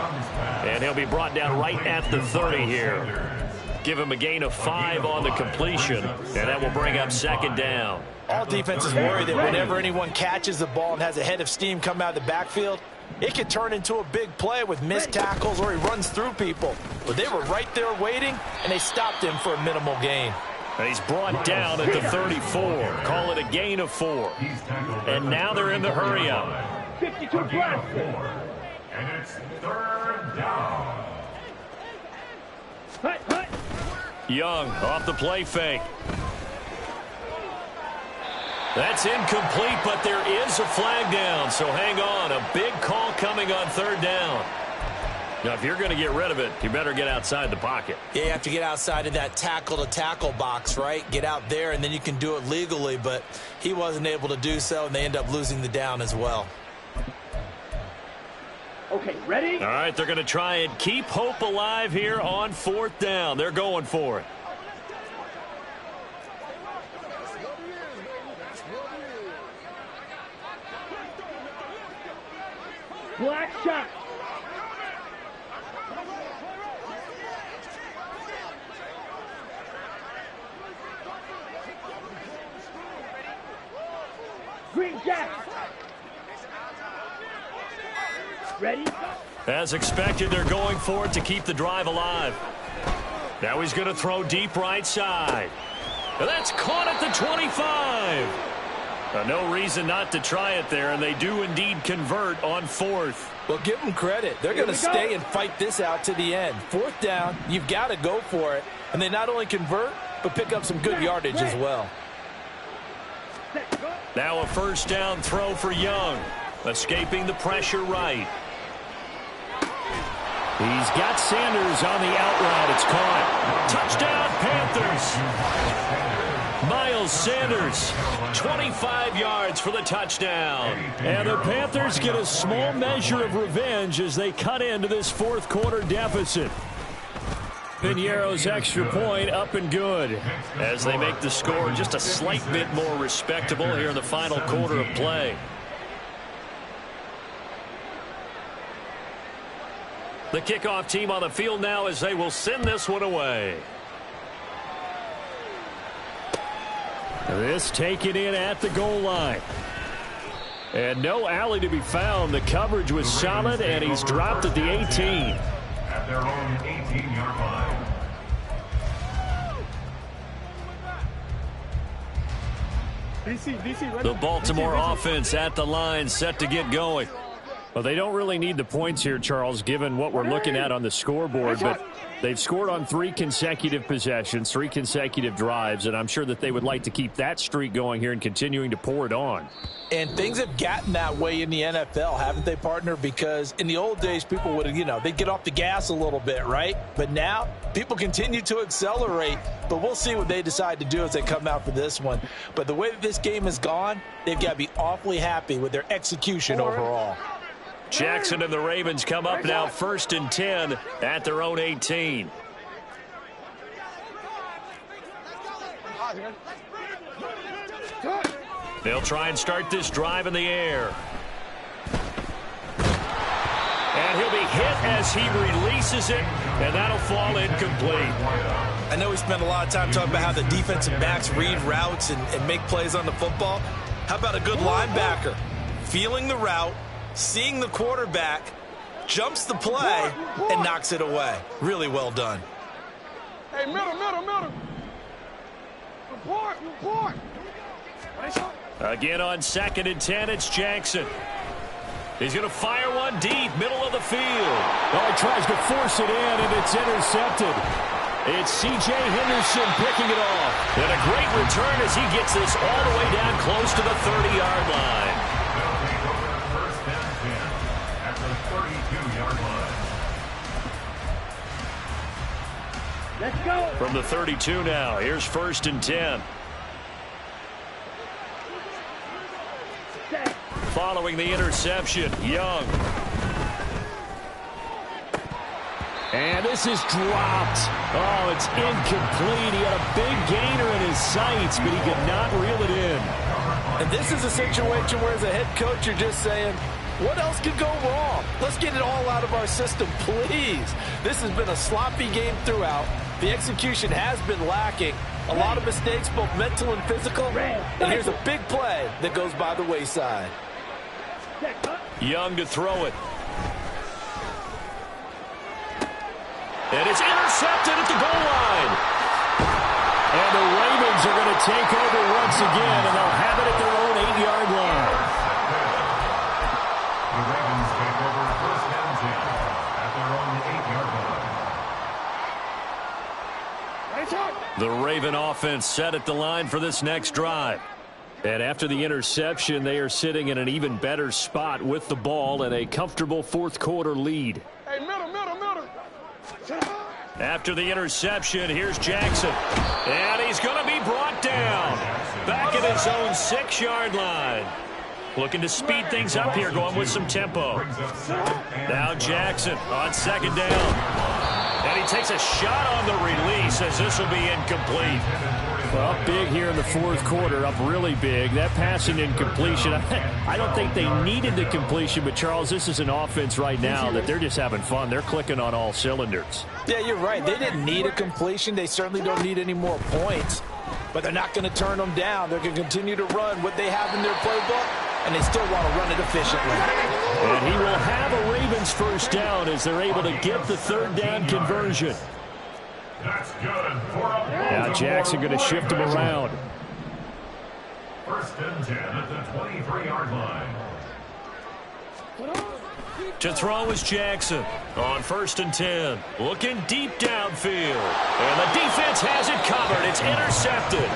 And he'll be brought down right at the 30 here. Give him a gain of 5 on the completion, and that will bring up 2nd down. All defenses worry that whenever anyone catches the ball and has a head of steam come out of the backfield, it could turn into a big play with missed tackles or he runs through people. But they were right there waiting, and they stopped him for a minimal gain. He's brought down at the 34. Call it a gain of 4. And now they're in the hurry up. 52 plus. And it's third down. Hut, hut. Young off the play fake. That's incomplete, but there is a flag down, so hang on. A big call coming on third down. Now, if you're going to get rid of it, you better get outside the pocket. Yeah, you have to get outside of that tackle-to-tackle box, right? Get out there, and then you can do it legally, but he wasn't able to do so, and they end up losing the down as well. Okay, ready? All right, they're going to try and keep hope alive here on fourth down. They're going for it. Black shot. Green jack. Ready? As expected, they're going for it to keep the drive alive. Now he's going to throw deep right side. And that's caught at the 25. No reason not to try it there, and they do indeed convert on fourth. Well, give them credit. They're going to stay and fight this out to the end. Fourth down, you've got to go for it. And they not only convert, but pick up some good yardage as well. Now a first down throw for Young. Escaping the pressure right. He's got Sanders on the out route. It's caught. Touchdown, Panthers. Miles Sanders, 25 yards for the touchdown. And the Panthers get a small measure of revenge as they cut into this fourth quarter deficit. Piñeiro's extra point up and good as they make the score just a slight bit more respectable here in the final quarter of play. The kickoff team on the field now as they will send this one away. This taken in at the goal line. And no alley to be found. The coverage was solid, and he's dropped at the 18. At their own 18-yard line. The Baltimore offense at the line, set to get going. Well, they don't really need the points here, Charles, given what we're looking at on the scoreboard. But they've scored on 3 consecutive possessions, 3 consecutive drives, and I'm sure that they would like to keep that streak going here and continuing to pour it on. And things have gotten that way in the NFL, haven't they, partner? Because in the old days, people would, they'd get off the gas a little bit, right? But now, people continue to accelerate. But we'll see what they decide to do as they come out for this one. But the way that this game has gone, they've got to be awfully happy with their execution overall. Jackson and the Ravens come up now 1st and 10 at their own 18. They'll try and start this drive in the air. And he'll be hit as he releases it, and that'll fall incomplete. I know we spent a lot of time talking about how the defensive backs read routes and make plays on the football. How about a good linebacker? Feeling the route, seeing the quarterback, jumps the play, and knocks it away. Really well done. Hey, middle. Report. Again on 2nd and 10, it's Jackson. He's going to fire one deep, middle of the field. Oh, he tries to force it in, and it's intercepted. It's C.J. Henderson picking it off. And a great return as he gets this all the way down close to the 30-yard line. They'll take over first and 10 at the 32-yard line. Let's go. From the 32 now, here's 1st and 10. Following the interception, Young. And this is dropped. Oh, it's incomplete. He had a big gainer in his sights, but he could not reel it in. And this is a situation where as a head coach, you're just saying, what else could go wrong? Let's get it all out of our system, please. This has been a sloppy game throughout. The execution has been lacking. A lot of mistakes, both mental and physical. And here's a big play that goes by the wayside. Young to throw it. And it's intercepted at the goal line. And the Ravens are going to take over once again, and they'll have it at their own 8-yard line. The Ravens take over first and 10 at their own 8-yard line. The Raven offense set at the line for this next drive. And after the interception, they are sitting in an even better spot with the ball and a comfortable fourth-quarter lead. Hey, middle. After the interception, here's Jackson. And he's going to be brought down. Back at his own 6-yard line. Looking to speed things up here, going with some tempo. Now Jackson on second down. And he takes a shot on the release as this will be incomplete. Well, up big here in the fourth quarter, up really big. That passing incompletion, I don't think they needed the completion, but Charles, this is an offense right now that they're just having fun. They're clicking on all cylinders. Yeah, you're right. They didn't need a completion. They certainly don't need any more points, but they're not going to turn them down. They're going to continue to run what they have in their playbook, and they still want to run it efficiently. And he will have a Ravens first down as they're able to get the third down conversion. That's good. Now Jackson going to shift him around. First and 10 at the 23-yard line. To throw is Jackson on first and 10. Looking deep downfield. And the defense has it covered. It's intercepted.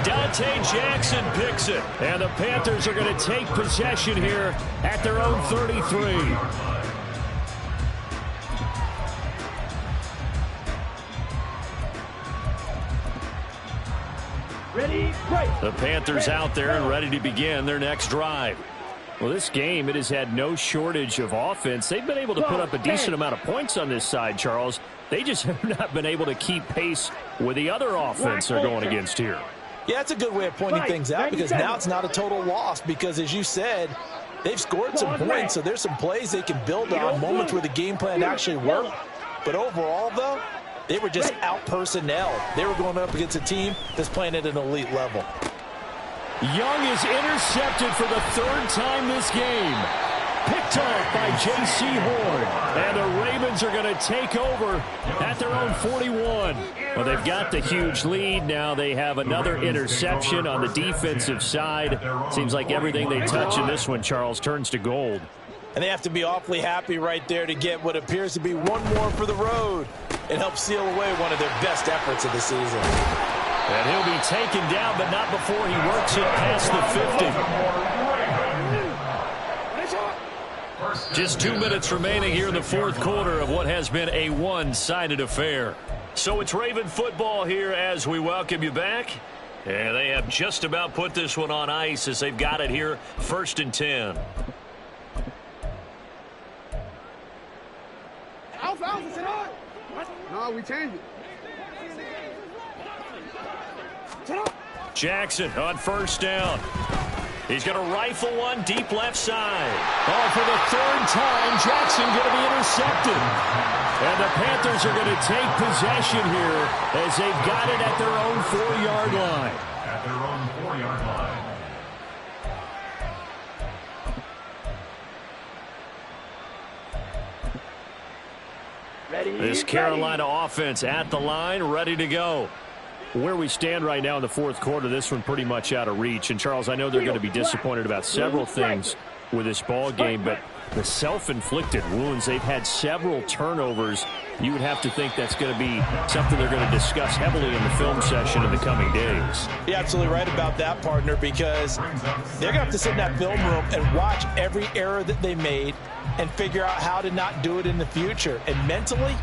Dante Jackson picks it. And the Panthers are going to take possession here at their own 33. Ready, break. The Panthers out there and ready to begin their next drive. Well, this game, it has had no shortage of offense. They've been able to put up a decent amount of points on this side, Charles. They just have not been able to keep pace with the other offense they're going against here. Yeah, that's a good way of pointing things out because now it's not a total loss because, as you said, they've scored some points, so there's some plays they can build on, moments where the game plan actually worked. But overall, though, they were just out-personnel. They were going up against a team that's playing at an elite level. Young is intercepted for the third time this game. Picked off by J.C. Horn. And the Ravens are going to take over at their own 41. Well, they've got the huge lead. Now they have another interception on the defensive side. Seems like everything they touch in this one, Charles, turns to gold. And they have to be awfully happy right there to get what appears to be one more for the road. It helps seal away one of their best efforts of the season. And he'll be taken down, but not before he works it past the 50. Just 2 minutes remaining here in the fourth quarter of what has been a one-sided affair. So it's Raven football here as we welcome you back. And they have just about put this one on ice as they've got it here, first and 10. Alpha, sit on. What? No, we changed it. Jackson on first down. He's going to rifle one deep left side. Oh, for the third time, Jackson going to be intercepted. And the Panthers are going to take possession here as they've got it at their own 4-yard line. At their own 4-yard line. Ready, This Carolina offense at the line, ready to go. Where we stand right now in the fourth quarter, this one pretty much out of reach. And, Charles, I know they're going to be disappointed about several things with this ball game, but the self-inflicted wounds, they've had several turnovers. You would have to think that's going to be something they're going to discuss heavily in the film session in the coming days. You're absolutely right about that, partner, because they're going to have to sit in that film room and watch every error that they made and figure out how to not do it in the future. And mentally,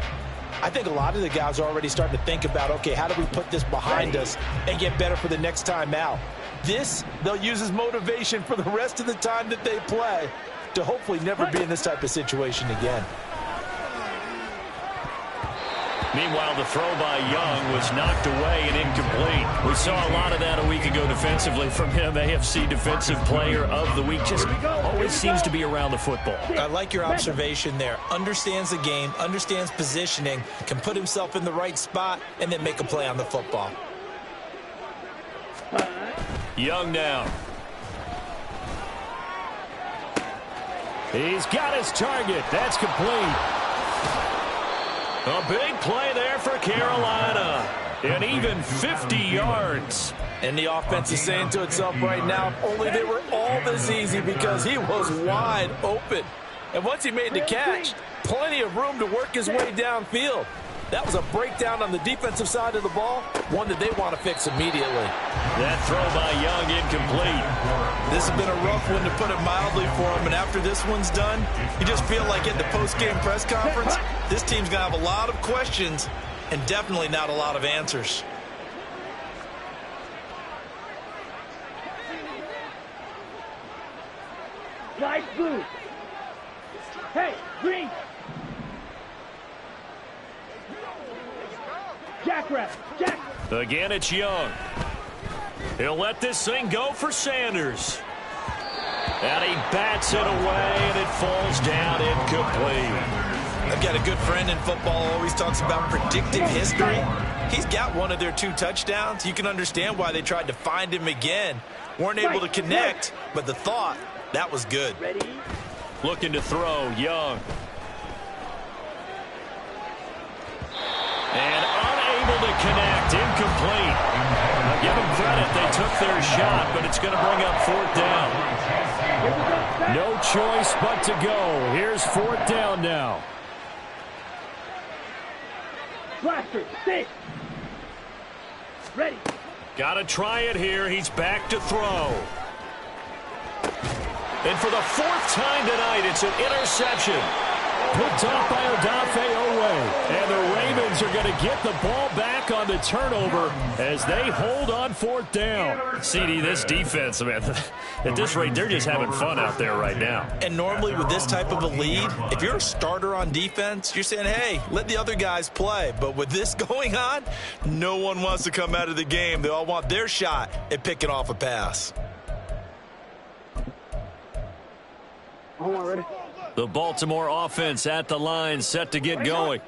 I think a lot of the guys are already starting to think about, okay, how do we put this behind us and get better for the next time out? This, they'll use as motivation for the rest of the time that they play to hopefully never be in this type of situation again. Meanwhile, the throw by Young was knocked away and incomplete. We saw a lot of that a week ago defensively from him. AFC Defensive Player of the Week. Just always seems to be around the football. I like your observation there. Understands the game, understands positioning, can put himself in the right spot, and then make a play on the football. Young now. He's got his target. That's complete. A big play there for Carolina. and even 50 yards. And the offense is saying to itself right now, if only they were all this easy, because he was wide open. And once he made the catch, plenty of room to work his way downfield. That was a breakdown on the defensive side of the ball, one that they want to fix immediately. That throw by Young incomplete. This has been a rough one, to put it mildly, for him. And after this one's done, you just feel like at the post-game press conference, this team's going to have a lot of questions and definitely not a lot of answers. Light blue. Hey, green. Jackrabbit. Jack. Again, it's Young. He'll let this thing go for Sanders. And he bats it away, and it falls down incomplete. I've got a good friend in football, always talks about predictive history. He's got one of their 2 touchdowns. You can understand why they tried to find him again. Weren't able to connect, but the thought, that was good. Ready? Looking to throw, Young. And unable to connect, incomplete. Now give them credit, they took their shot, but it's going to bring up 4th down. No choice but to go. Here's 4th down now. Blaster, stay. Ready. Got to try it here. He's back to throw. And for the 4th time tonight, it's an interception. Picked off by Odafe Oweh. And the Ravens are going to get the ball back on the turnover as they hold on 4th down. CD, this defense, man, at this rate, they're just having fun out there right now. And normally with this type of a lead, if you're a starter on defense, you're saying, hey, let the other guys play. But with this going on, no one wants to come out of the game. They all want their shot at picking off a pass. Ready? The Baltimore offense at the line, set to get going.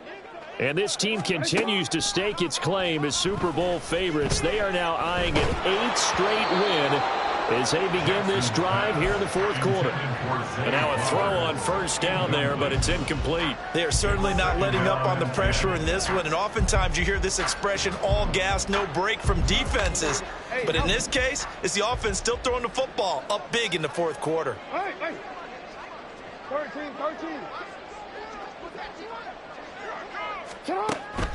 And this team continues to stake its claim as Super Bowl favorites. They are now eyeing an 8th straight win as they begin this drive here in the 4th quarter. And now a throw on 1st down there, but it's incomplete. They are certainly not letting up on the pressure in this one. And oftentimes you hear this expression, all gas, no break, from defenses. But in this case, it's the offense still throwing the football up big in the 4th quarter. Hey. 13.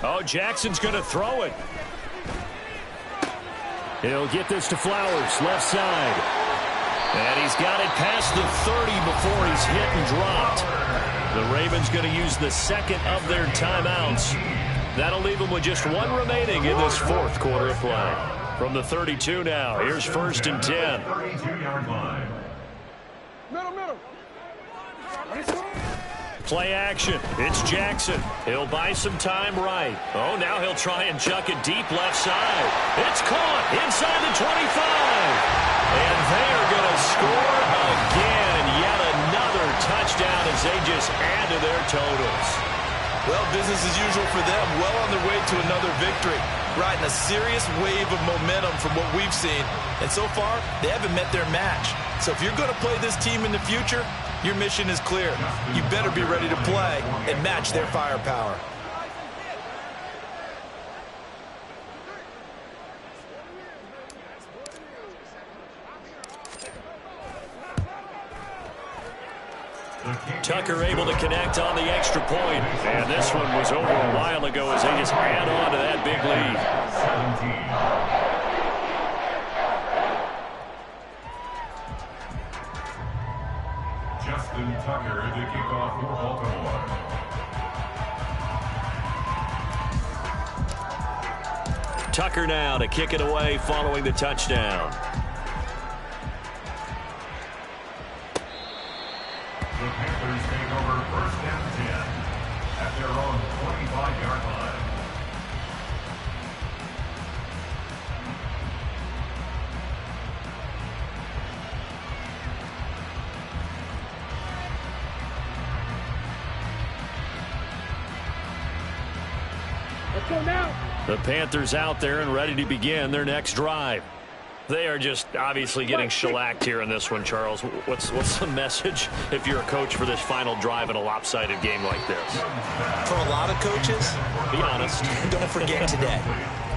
Oh, Jackson's going to throw it. He'll get this to Flowers, left side. And he's got it past the 30 before he's hit and dropped. The Ravens going to use the 2nd of their timeouts. That'll leave them with just 1 remaining in this 4th quarter of play. From the 32 now, here's 1st and 10. 32-yard line. Middle. Play action. It's Jackson. He'll buy some time right. Oh, now he'll try and chuck it deep left side. It's caught inside the 25. And they are going to score again. Yet another touchdown as they just add to their totals. Well, business as usual for them. Well on their way to another victory. Riding a serious wave of momentum from what we've seen. And so far, they haven't met their match. So if you're going to play this team in the future, your mission is clear. You better be ready to play and match their firepower. Tucker able to connect on the extra point. And this one was over a while ago as they just add on to that big lead. 17. Justin Tucker to kick off for Baltimore. Tucker now to kick it away following the touchdown. The Panthers take over 1st and 10 at their own 25-yard line. Let's go now. The Panthers out there and ready to begin their next drive. They are just obviously getting shellacked here in this one, Charles. What's the message if you're a coach for this final drive in a lopsided game like this? For a lot of coaches, Be honest. don't forget today.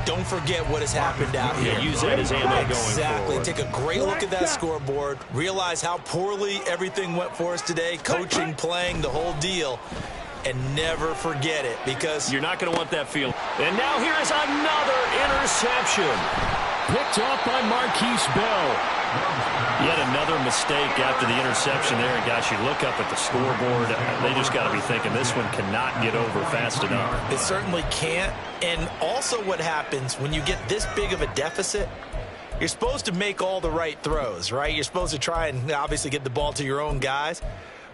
don't forget what has happened out here. Use that as ammo going Exactly. forward. Take a great look at that scoreboard. Realize how poorly everything went for us today. Coaching, playing, the whole deal. And never forget it, because you're not going to want that feeling. And now here is another interception. Picked off by Marquise Bell. Yet another mistake after the interception there. And gosh, you look up at the scoreboard, they just got to be thinking this one cannot get over fast enough. It certainly can't. And also what happens when you get this big of a deficit, you're supposed to make all the right throws, right? You're supposed to try and obviously get the ball to your own guys.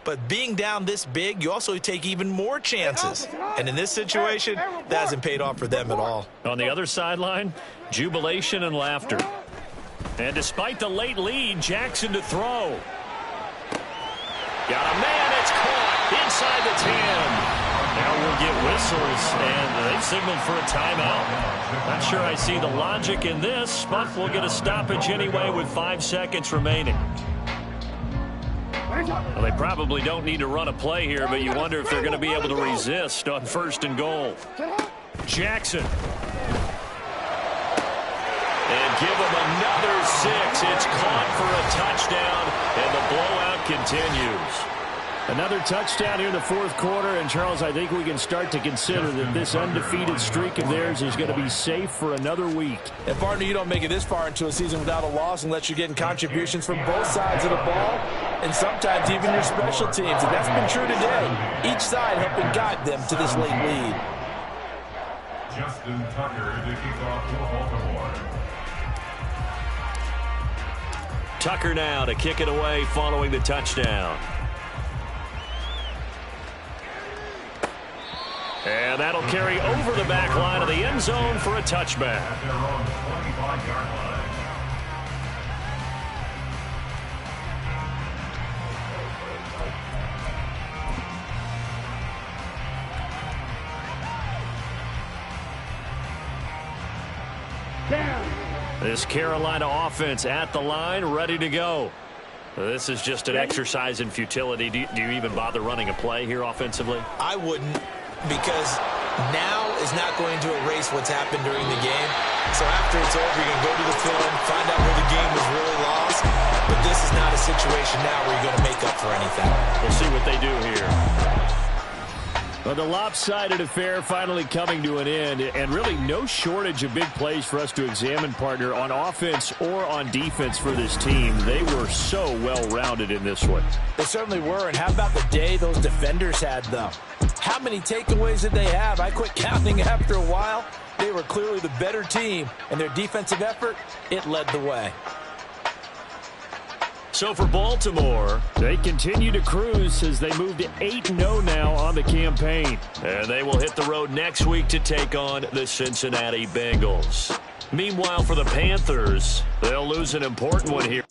But being down this big, you also take even more chances. And in this situation, that hasn't paid off for them at all. On the other sideline, jubilation and laughter. And despite the late lead, Jackson to throw. Got a man, it's caught inside the 10. Now we'll get whistles, and they've signaled for a timeout. Not sure I see the logic in this, but we'll get a stoppage anyway with 5 seconds remaining. Well, they probably don't need to run a play here, but you wonder if they're going to be able to resist on 1st and goal. Jackson. And give them another 6. It's caught for a touchdown, and the blowout continues. Another touchdown here in the 4th quarter, and Charles, I think we can start to consider that this undefeated streak of theirs is going to be safe for another week. And partner, you don't make it this far into a season without a loss unless you're getting contributions from both sides of the ball, and sometimes even your special teams. And that's been true today. Each side helping guide them to this late lead. Justin Tucker to kick off for Baltimore. Tucker now to kick it away following the touchdown. And that'll carry over the back line of the end zone for a touchback. At their own 25-yard line. This Carolina offense at the line, ready to go. This is just an exercise in futility. Do you even bother running a play here offensively? I wouldn't, because now is not going to erase what's happened during the game. So after it's over, you're going to go to the film, find out where the game was really lost. But this is not a situation now where you're going to make up for anything. We'll see what they do here. Well, the lopsided affair finally coming to an end, and really no shortage of big plays for us to examine, partner, on offense or on defense for this team. They were so well-rounded in this one. They certainly were, and how about the day those defenders had, though? How many takeaways did they have? I quit counting after a while. They were clearly the better team, and their defensive effort, it led the way. So for Baltimore, they continue to cruise as they move to 8-0 now on the campaign. And they will hit the road next week to take on the Cincinnati Bengals. Meanwhile, for the Panthers, they'll lose an important one here.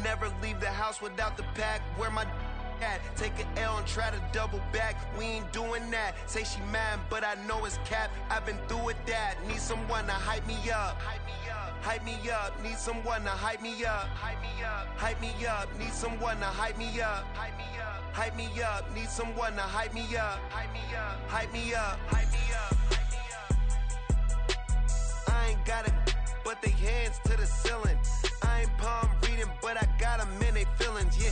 Never leave the house without the pack. Where my at? Take an L and try to double back. We ain't doing that. Say she mad, but I know it's cap. I've been through with that. Need someone to hype me up. Hype me up. Need someone to hype me up. Hype me up. Need someone to hype me up. Hype me up. Need someone to hype me up. Hype me up. Hype me up. I ain't got it, but they hands to the ceiling. I ain't palm reading, but I got them in they feelings, yeah.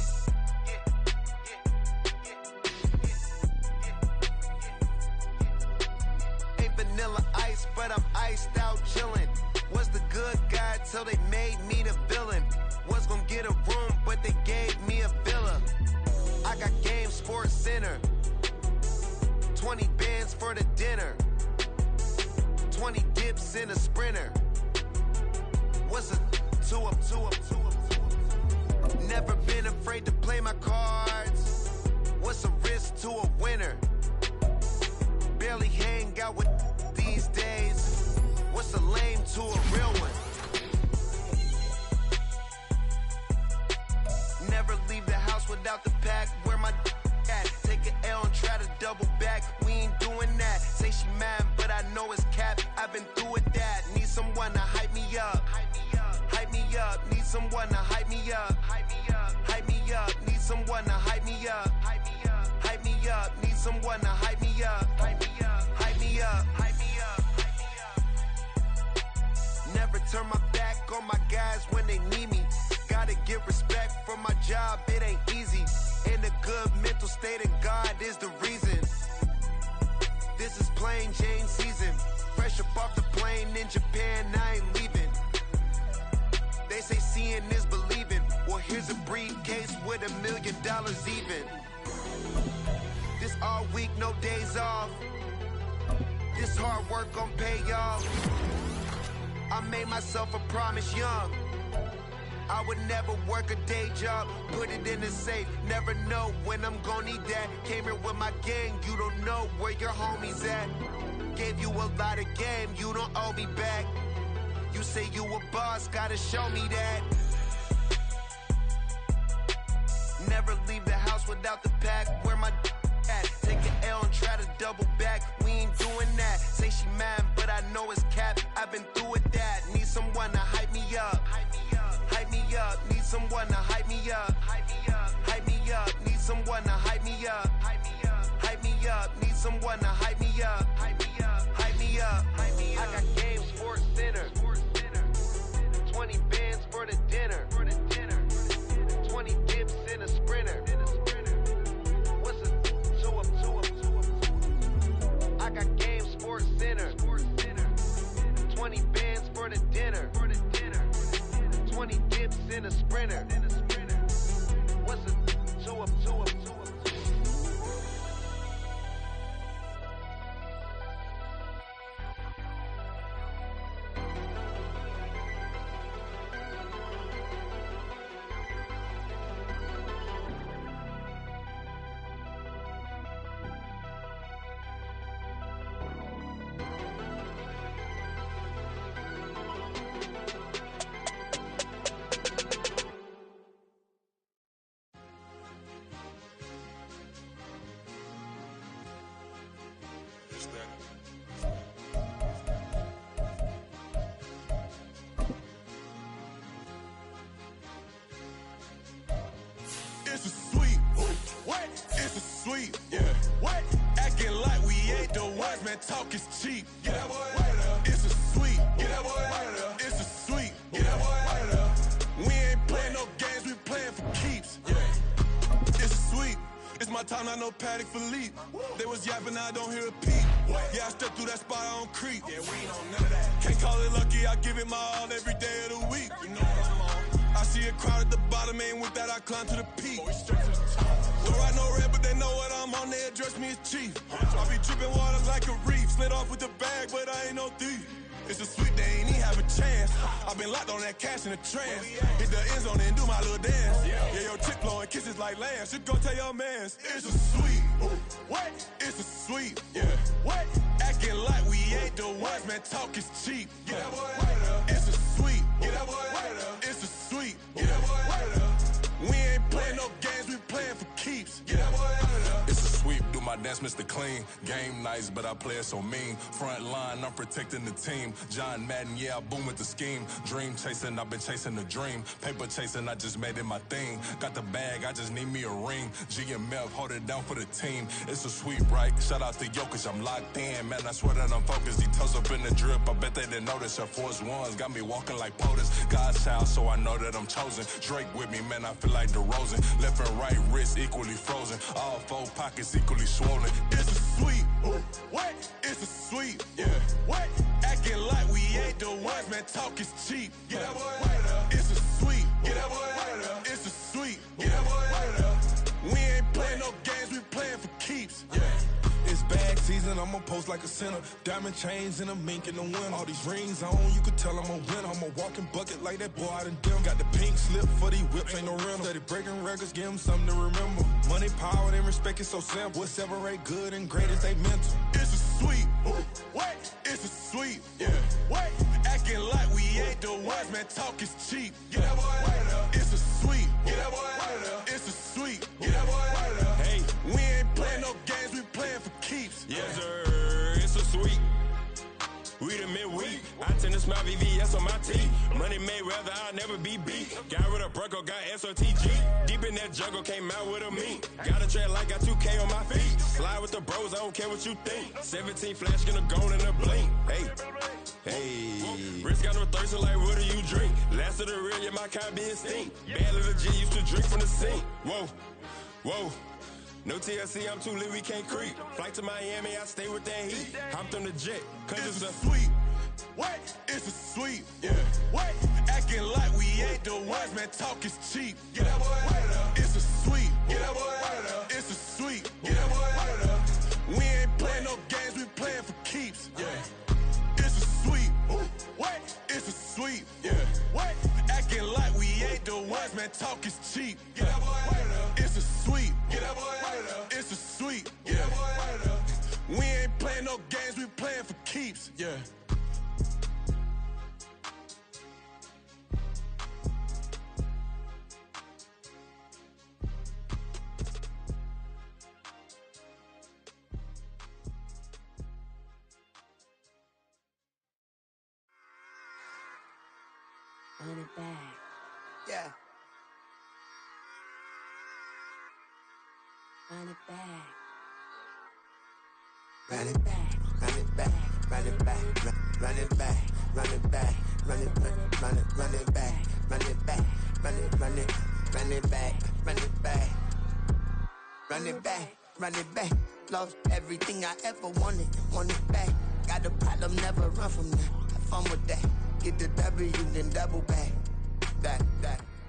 Ain't vanilla ice, but I'm iced out chillin'. Was the good guy till they made me the villain. Was gonna get a room, but they gave me a villa. I got Game Sports Center. 20 bands for the dinner. 20 dips in a Sprinter. What's a two up? Never been afraid to play my cards. What's a risk to a winner? Barely hang out with these days. What's a lame to a real one? Never leave the house without the pack. Where my at? Take an L and try to double back. We ain't doing that. Say she mad, but I know know it's cap. I've been through with that. Need someone to hype me up. Hype me up. Need someone to hype me up. Hype me up. Need someone to hype me up. Hype me up. Need someone to hype me up. Hype me up. Hype me up. Hype me up. Never turn my back on my guys when they need me. Gotta get respect for my job, it ain't easy. In a good mental state and God is the reason. This is plain Jane season. Fresh up off the plane in Japan, I ain't leaving. They say seeing is believing. Well, here's a briefcase with $1 million even. This all week, no days off. This hard work gon' pay y'all. I made myself a promise young. I would never work a day job, put it in the safe. Never know when I'm gon' need that. Came here with my gang, you don't know where your homies at. Gave you a lot of game, you don't owe me back. You say you a boss, gotta show me that. Never leave the house without the pack. Where my at? Take an L and try to double back. We ain't doing that. Say she mad, but I know it's cap. I've been through with that. Need someone to hype me up. Hype me up. Need someone to hype me up. Hype me up. Need someone to hype me up. Hype me up. Need someone to hype me up. Hype me up. I got Game Sports Center. 20 bands for the dinner. 20 dips in a sprinter. What's a 2 up? I got Game Sports Center. 20 bands for the dinner. 20 dips in a sprinter. What's a 2 up? It's a sweet, what? It's a sweet, yeah. What? Acting like we ain't the ones, man. Talk is cheap. Get that boy out of there. It's a sweet, get that boy out of there. It's a sweet, get that boy out of there. We ain't playing no games, we playing for keeps. Yeah. It's a sweet. It's my time, not no Paddock Philippe. They was yapping, I don't hear a peep. Yeah, I step through that spot, I don't creep. Yeah, we ain't on none of that. Can't call it lucky, I give it my all every day of the week. You know what I'm on. I see a crowd at the bottom, and with that I climb to the peak. Don't ride no red, but they know what I'm on, they address me as chief. I be dripping water like a reef, slid off with the bag, but I ain't no thief. It's a sweet, they ain't even have a chance. I been locked on that cash in a trance. Hit the end zone and do my little dance. Yeah, your chick blowing kisses like lambs. You go tell your mans. It's a sweet. What? It's a sweet. Yeah. What? Acting like we ain't the ones, man. Talk is cheap. Get that boy out of there. It's a sweet. Get that boy out of there. It's a sweet. Get that boy out of there. We ain't playing no games, we playing for keeps. Get that boy out of there. It's a sweep. Do my dance, Mr. Clean. Game nice, but I play it so mean. Front line, I'm protecting the team. John Madden, yeah, I boom with the scheme. Dream chasing, I've been chasing the dream. Paper chasing, I just made it my thing. Got the bag, I just need me a ring. G and Mel, hold it down for the team. It's a sweep, right? Shout out to Jokic, I'm locked in. Man, I swear that I'm focused. He toes up in the drip, I bet they didn't notice. Her force ones got me walking like POTUS. God's child, so I know that I'm chosen. Drake with me, man, I feel like DeRozan. Left and right wrist equally frozen. All four pockets equally swollen. It's a sweep. What? It's a sweep. Yeah. What? Acting like we ain't the ones, man. Talk is cheap. Get that boy out of there. It's a sweep. Get that boy out of there. It's a sweep. Get that boy out of there. We ain't playing no games, we playing for keeps. Yeah. It's bag season, I'ma post like a sinner. Diamond chains and a mink in the wind. All these rings on, you could tell I'm a winner. I'm a walking bucket like that boy out in dim. Got the pink slip for these whips, ain't no rental. Steady breaking records, give them something to remember. Money, power, and respect is so simple. What separate good and great is they mental. It's a sweet. What? It's a sweet. Yeah. What? Acting like we ain't the ones, man. Talk is cheap. Get that boy out of there. It's a sweet. Get that boy out of there. It's a sweet. Get that boy out of there. Hey, we ain't playing no games, we playing for keeps. Yes, sir. It's a sweet. my VVS on my teeth. Money made rather, I'll never be beat. Got rid of Bronco, got SOTG. Deep in that jungle, came out with a meat. Got a trail like got 2K on my feet. Slide with the bros, I don't care what you think. 17 flash, gonna go in a blink. Hey, wrist got no thirst, like what do you drink? Last of the real, yeah, my kind be extinct. Bad little G used to drink from the sink. Whoa, whoa. No TLC, I'm too lit, we can't creep. Flight to Miami, I stay with that heat. Hopped on the jet, cause it's a sweet. What? It's a sweet. Yeah. What? Acting like we ain't the ones, man. Talk is cheap. Get that boy out of there. It's a sweet. Get that boy out of there. It's a sweet. Get that boy out of there. We ain't playing no games, we playing for keeps. Yeah. It's a sweet. What? It's a sweet. Yeah. What? Acting like we ain't the ones, man. Talk is cheap. Get that boy out of there. It's a sweet. Get that boy out of there. It's a sweet. Get that boy out of there. We ain't playing no games, we playing for keeps. Yeah. Run it back. Yeah. Run it back. Run it back, run it back, run it back, run it back, run it back, run it back, run it back, run it back, run it back, run it back, run it back, run it back. Lost everything I ever wanted, want it back. Got a problem, never run from that. Have fun with that. Get the W, then double back. That.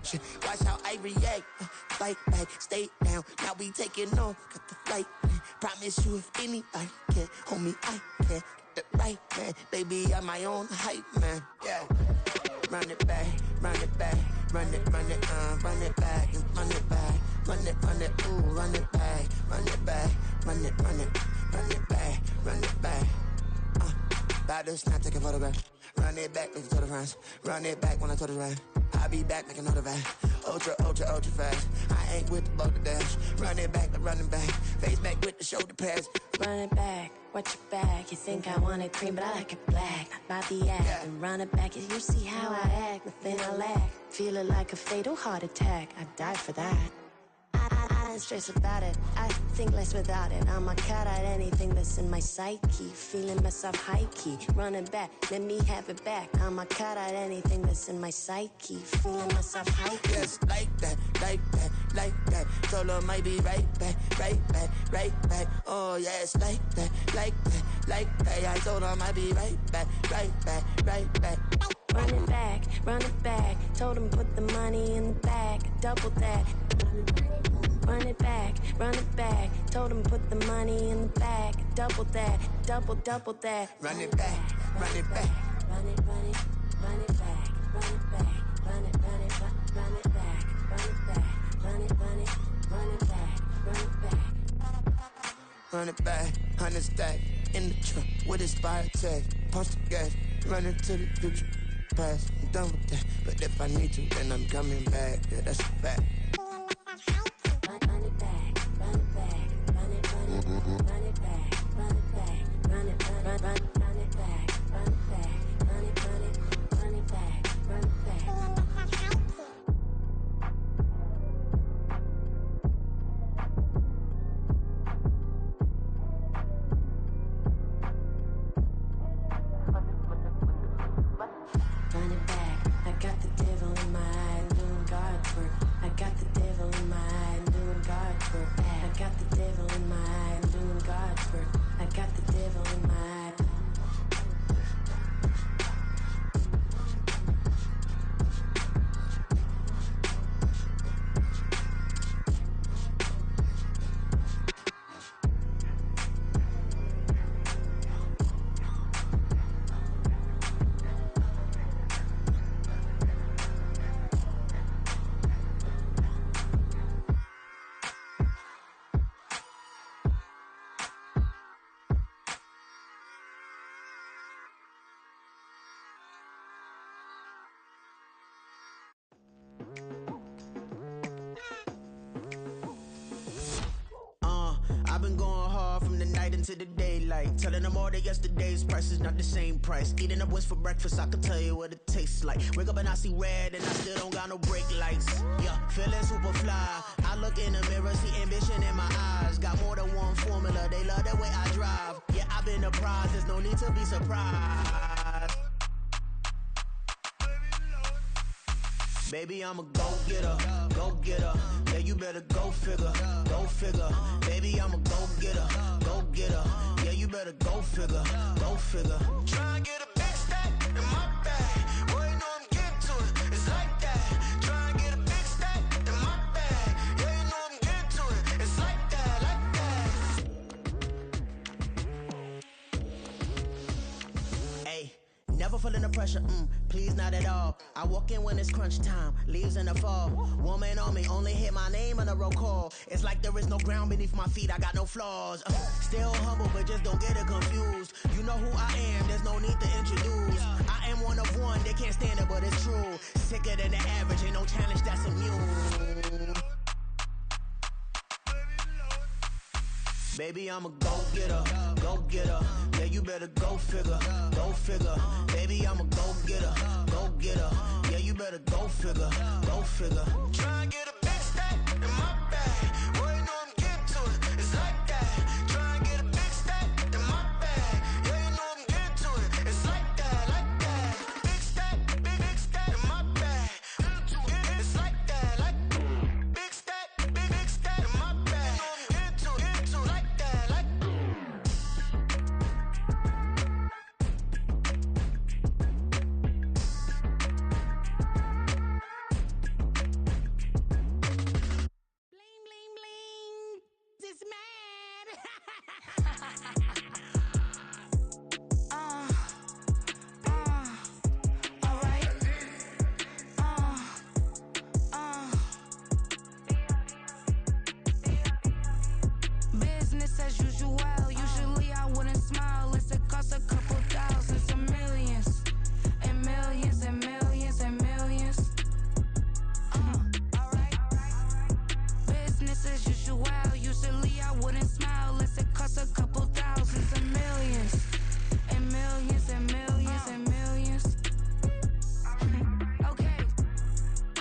Shit. Watch how I react. Fight back, stay down. Now we taking off. Got the flight. Promise you, if anybody can, homie, I can. Get the right man. Baby, I'm my own hype man. Yeah. Run it back, run it back, run it back, and run it back, run it, ooh, run it back, run it back, run it back, run it back. About to snap, take a photograph. Run it back, make it to the runs. Run it back when I told it right. I'll be back, make another van. Ultra fast. I ain't with the boat to dash. Run it back, but running back. Face back with the shoulder pads. Run it back, watch your back. You think I want it cream, but I like it black. Not by the act. Yeah. And run it back, you see how I act. Nothing I lack. Feeling like a fatal heart attack. I'd die for that. I ain't stressed about it. I think less without it. I'ma cut out anything that's in my psyche. Feeling myself high key. Running back, let me have it back. I'ma cut out anything that's in my psyche. Feeling myself high key. Yes, like that. Told her might be right back. Oh, yes, like that. I told her might be right back. Run it back. Told him put the money in the bag. Double that. Run it back. Told him put the money in the bag. Double that. Double that. Run it back. Run it back. Run it back. Run it back. Run it back. Run it back. Run it back. Run it back, 100 stack in the trunk with expired tag. Punch the gas, running to the future. Past, I'm done with that. But if I need to, then I'm coming back. Yeah, that's a fact. Run it back, run it back, run it back, run it back, run it back, run it back, run it back, run it back, run it back, run it back. Run it back, I got the devil in my eye, doing God's work. I got the devil in my eye, doing God's work. I got the devil in my eye, doing God's work. I got the devil in my eye. I've been going hard from the night into the daylight, telling them all that yesterday's price is not the same price. Eating up wings for breakfast, I can tell you what it tastes like. Wake up and I see red and I still don't got no brake lights. Yeah, feeling super fly. I look in the mirror, see ambition in my eyes. Got more than one formula, they love the way I drive. Yeah, I've been a prize, there's no need to be surprised. Baby, I'm a go-getter, go-getter. Yeah, you better go figure, go figure. Baby, I'm a go-getter, go-getter. Yeah, you better go figure, go figure. Try and get a big stack in my bag. Boy, you know I'm getting to it, it's like that. Try and get a big stack in my bag. Yeah, you know I'm getting to it, it's like that, like that. Hey, never feeling the pressure, please not at all. I walk in when it's crunch time, leaves in the fall. Woman on me, only hit my name on a roll call. It's like there is no ground beneath my feet, I got no flaws. Still humble, but just don't get it confused. You know who I am, there's no need to introduce. I am one of one, they can't stand it, but it's true. Sicker than the average, ain't no challenge that's immune. Baby, I'm a go-getter, go-getter. Yeah, you better go figure, go figure. Baby, I'm a go-getter, go-getter. Yeah, you better go figure, go figure. Try and get a big stack in my bag. Boy, you know I'm getting to it, it's like that. Try and get a big stack in my bag. Yeah, you know I'm getting to it, it's like that, like that. Big stack in my bag. It's like that, like big stack in my bag. You know I'm getting to it, like that, like. Bling, bling, bling. This mad. All right. Business as usual. Usually I wouldn't smile. It's a cost a couple thousands and millions. And millions and millions and millions. Alright. Business as usual. Usually I wouldn't smile. Unless it costs a couple thousands and millions. And millions and millions and millions. Okay.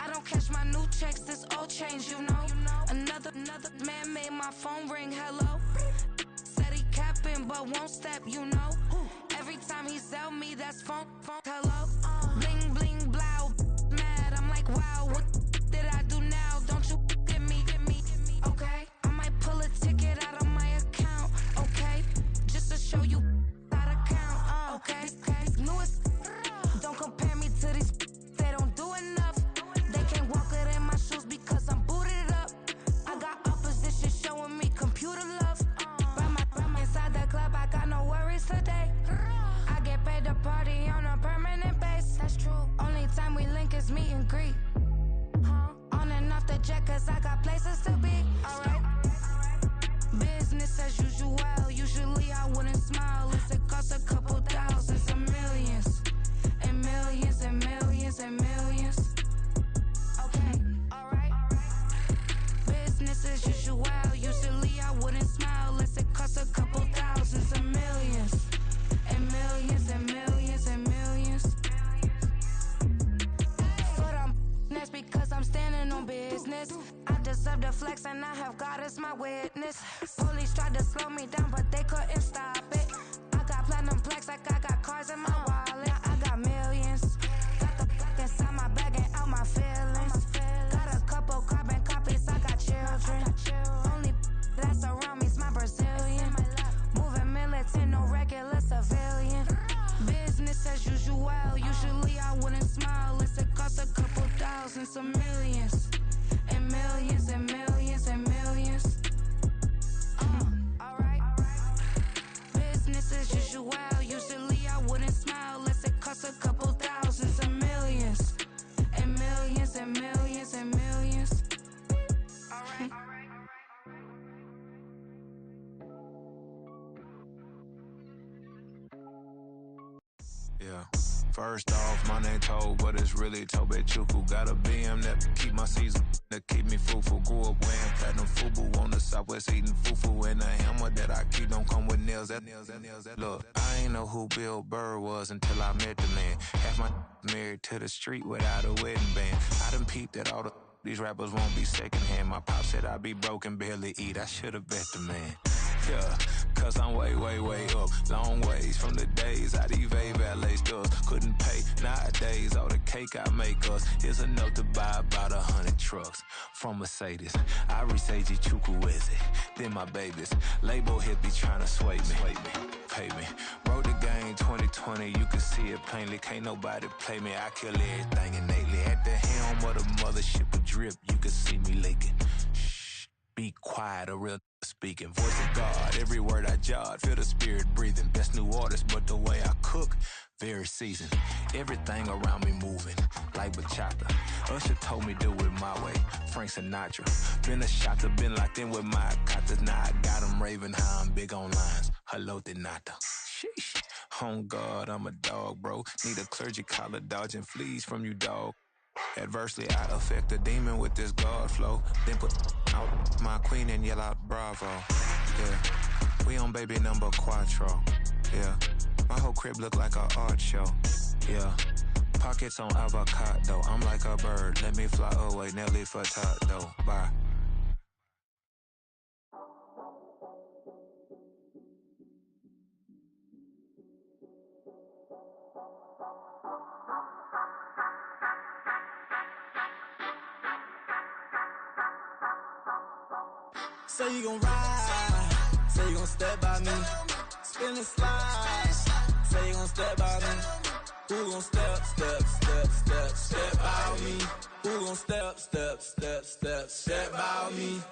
I don't cash my new checks, this old change, you know. Another man made my phone ring, hello. Said he capping but won't step, you know. Every time he sell me, that's phone, hello. Bling, bling, blow, mad, I'm like, wow, what did I do now? Don't you get me, okay? I might pull a ticket out of my account, okay? Just to show you how to count, okay? Newest, don't compare me to these, they don't do enough. They can't walk it in my shoes because I'm booted up. I got opposition showing me computer love. Ram inside the club, I got no worries today. I get paid to party on a permanent base. That's true. Only time we link is meet and greet. On and off the jet, cause I got places to be. Alright. Business as usual. Usually I wouldn't smile. It's it costs a couple thousands and millions. And millions and millions and millions. Okay, alright. Business as usual. Usually I wouldn't smile unless it costs a couple thousands and millions. And millions and millions and millions. But that's because I'm standing on business. I deserve the flex and I have God as my witness. Police tried to slow me down but they couldn't stop it. I got platinum plaques like I got cars in my wallet. I got millions. Got the fuck inside my bag and out my feelings. Got a couple carbon copies, I got children. Only that's around me's my Brazilian. Moving militant, no regular civilian. Business as usual. Usually I wouldn't smile unless it costs a couple thousands of millions. And millions and millions and millions. Alright. Business as usual. Usually I wouldn't smile unless it costs a couple thousands of millions. And millions and millions and millions. Alright. Yeah. First off, my name Toad, but it's really Tobe Chuku. Got a BM that keep my season, that keep me fruitful. Grew up wearing platinum FUBU on the Southwest eating fufu. And a ham that I keep don't come with nails. Look, I ain't know who Bill Burr was until I met the man. Half my married to the street without a wedding band. I done peeped that all these rappers won't be secondhand. My pop said I'd be broke and barely eat. I should've bet the man. Yeah, cause I'm way, way, way up. Long ways from the days I evade valet stores. Couldn't pay nowadays. All the cake I make us is enough to buy about 100 trucks from Mercedes. I resage Chukwueze, then my babies. Label hit be trying to sway me. Pay me. Wrote the game 2020, you can see it plainly. Can't nobody play me. I kill everything innately. At the helm of the mothership of drip, you can see me leaking. Shh, be quiet, a real speaking. Voice of God, every word I jot. Feel the spirit breathing. Best new artist, but the way I cook, very seasoned. Everything around me moving, like bachata. Usher told me do it my way. Frank Sinatra. Been a shotter, been locked in with my katas. Now I got them raving how I'm big on lines. Hello, Denata. Sheesh. On God, I'm a dog, bro. Need a clergy collar, dodging fleas from you, dog. Adversely, I affect a demon with this God flow. Then put out my queen and yell out bravo. Yeah, we on baby number quattro. Yeah, my whole crib look like an art show. Yeah, pockets on avocado. I'm like a bird. Let me fly away. Nelly Furtado. Bye. Say you gon' ride, say you gon' step by me, spin and slide, say you gon' step by me, who gon' step by me, who gon' step by me.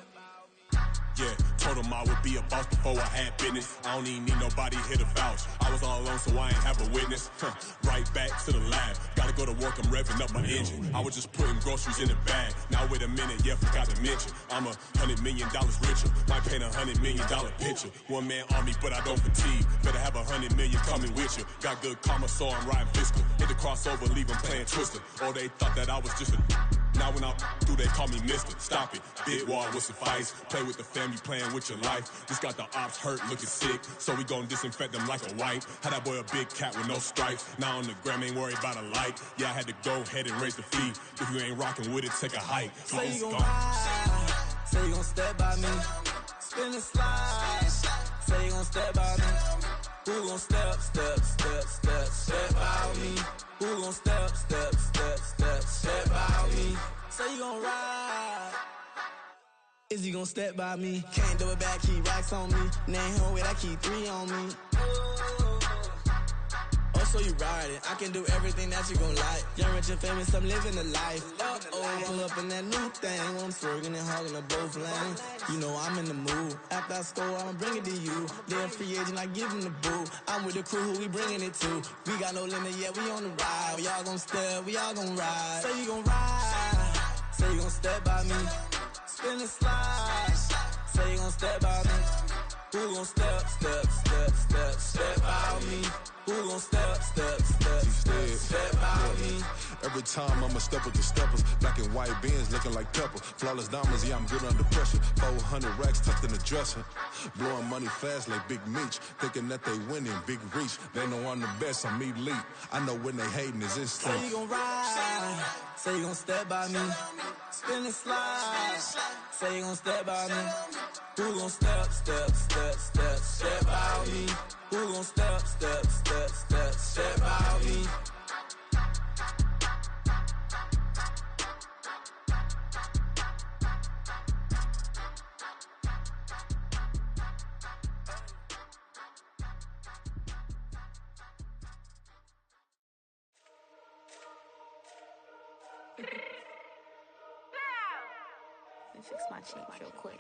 Yeah, told him I would be a boss before I had business. I don't even need nobody here to vouch. I was all alone, so I ain't have a witness. Right back to the lab. Gotta go to work, I'm revving up my engine. I was just putting groceries in the bag. Now wait a minute, yeah, forgot to mention. I'm $100 million richer. Might paint $100 million picture. One man army, but I don't fatigue. Better have 100 million coming with you. Got good karma, so I'm riding fiscal. Hit the crossover, leave them playing Twister. Or they thought that I was just a... Now when I do, they call me mister. Stop it. Big wall will suffice. Play with the family, playing with your life. This got the ops hurt, looking sick. So we gon' disinfect them like a wipe. Had that boy a big cat with no stripes. Now on the gram, ain't worried about a light. Yeah, I had to go ahead and raise the fee. If you ain't rocking with it, take a hike. Say you gon' ride. Say you gon' step by me. Spin and slide. Say you gon' step by me. Who gon' step by me? Who gon' step by me? Say you gon' ride. Is he gon' step by me? Can't do it back, keep racks on me. Name home with I keep 3 on me. Oh, so you riding. I can do everything that you gon' like. Young, rich, and famous, I'm living the life. Oh, pull up in that new thing. When I'm swerving and hogging up both lanes. You know I'm in the mood. After I score, I'ma bring it to you. They're a free agent, I give them the boo. I'm with the crew, who we bringing it to. We got no limit, yeah, we on the ride. We all gon' step, we all gon' ride. Say you gon' ride. Say you gon' step by me. Spin and slide. Say you gon' step by me. Who gon' step by me? Who gon' step by me? Every time I'ma step with the steppers. Black and white beans looking like pepper. Flawless diamonds, yeah, I'm good under pressure. 400 racks tucked in the dresser. Blowing money fast like Big Meech. Thinking that they winning, big reach. They know I'm the best, I'm elite. I know when they hating is instinct. Say you gon' ride. Say you gon' step by me. Spin and slide. Say you gon' step by me. Who gon' step by me? Who gon' step by me? Let me fix my cheeks real quick.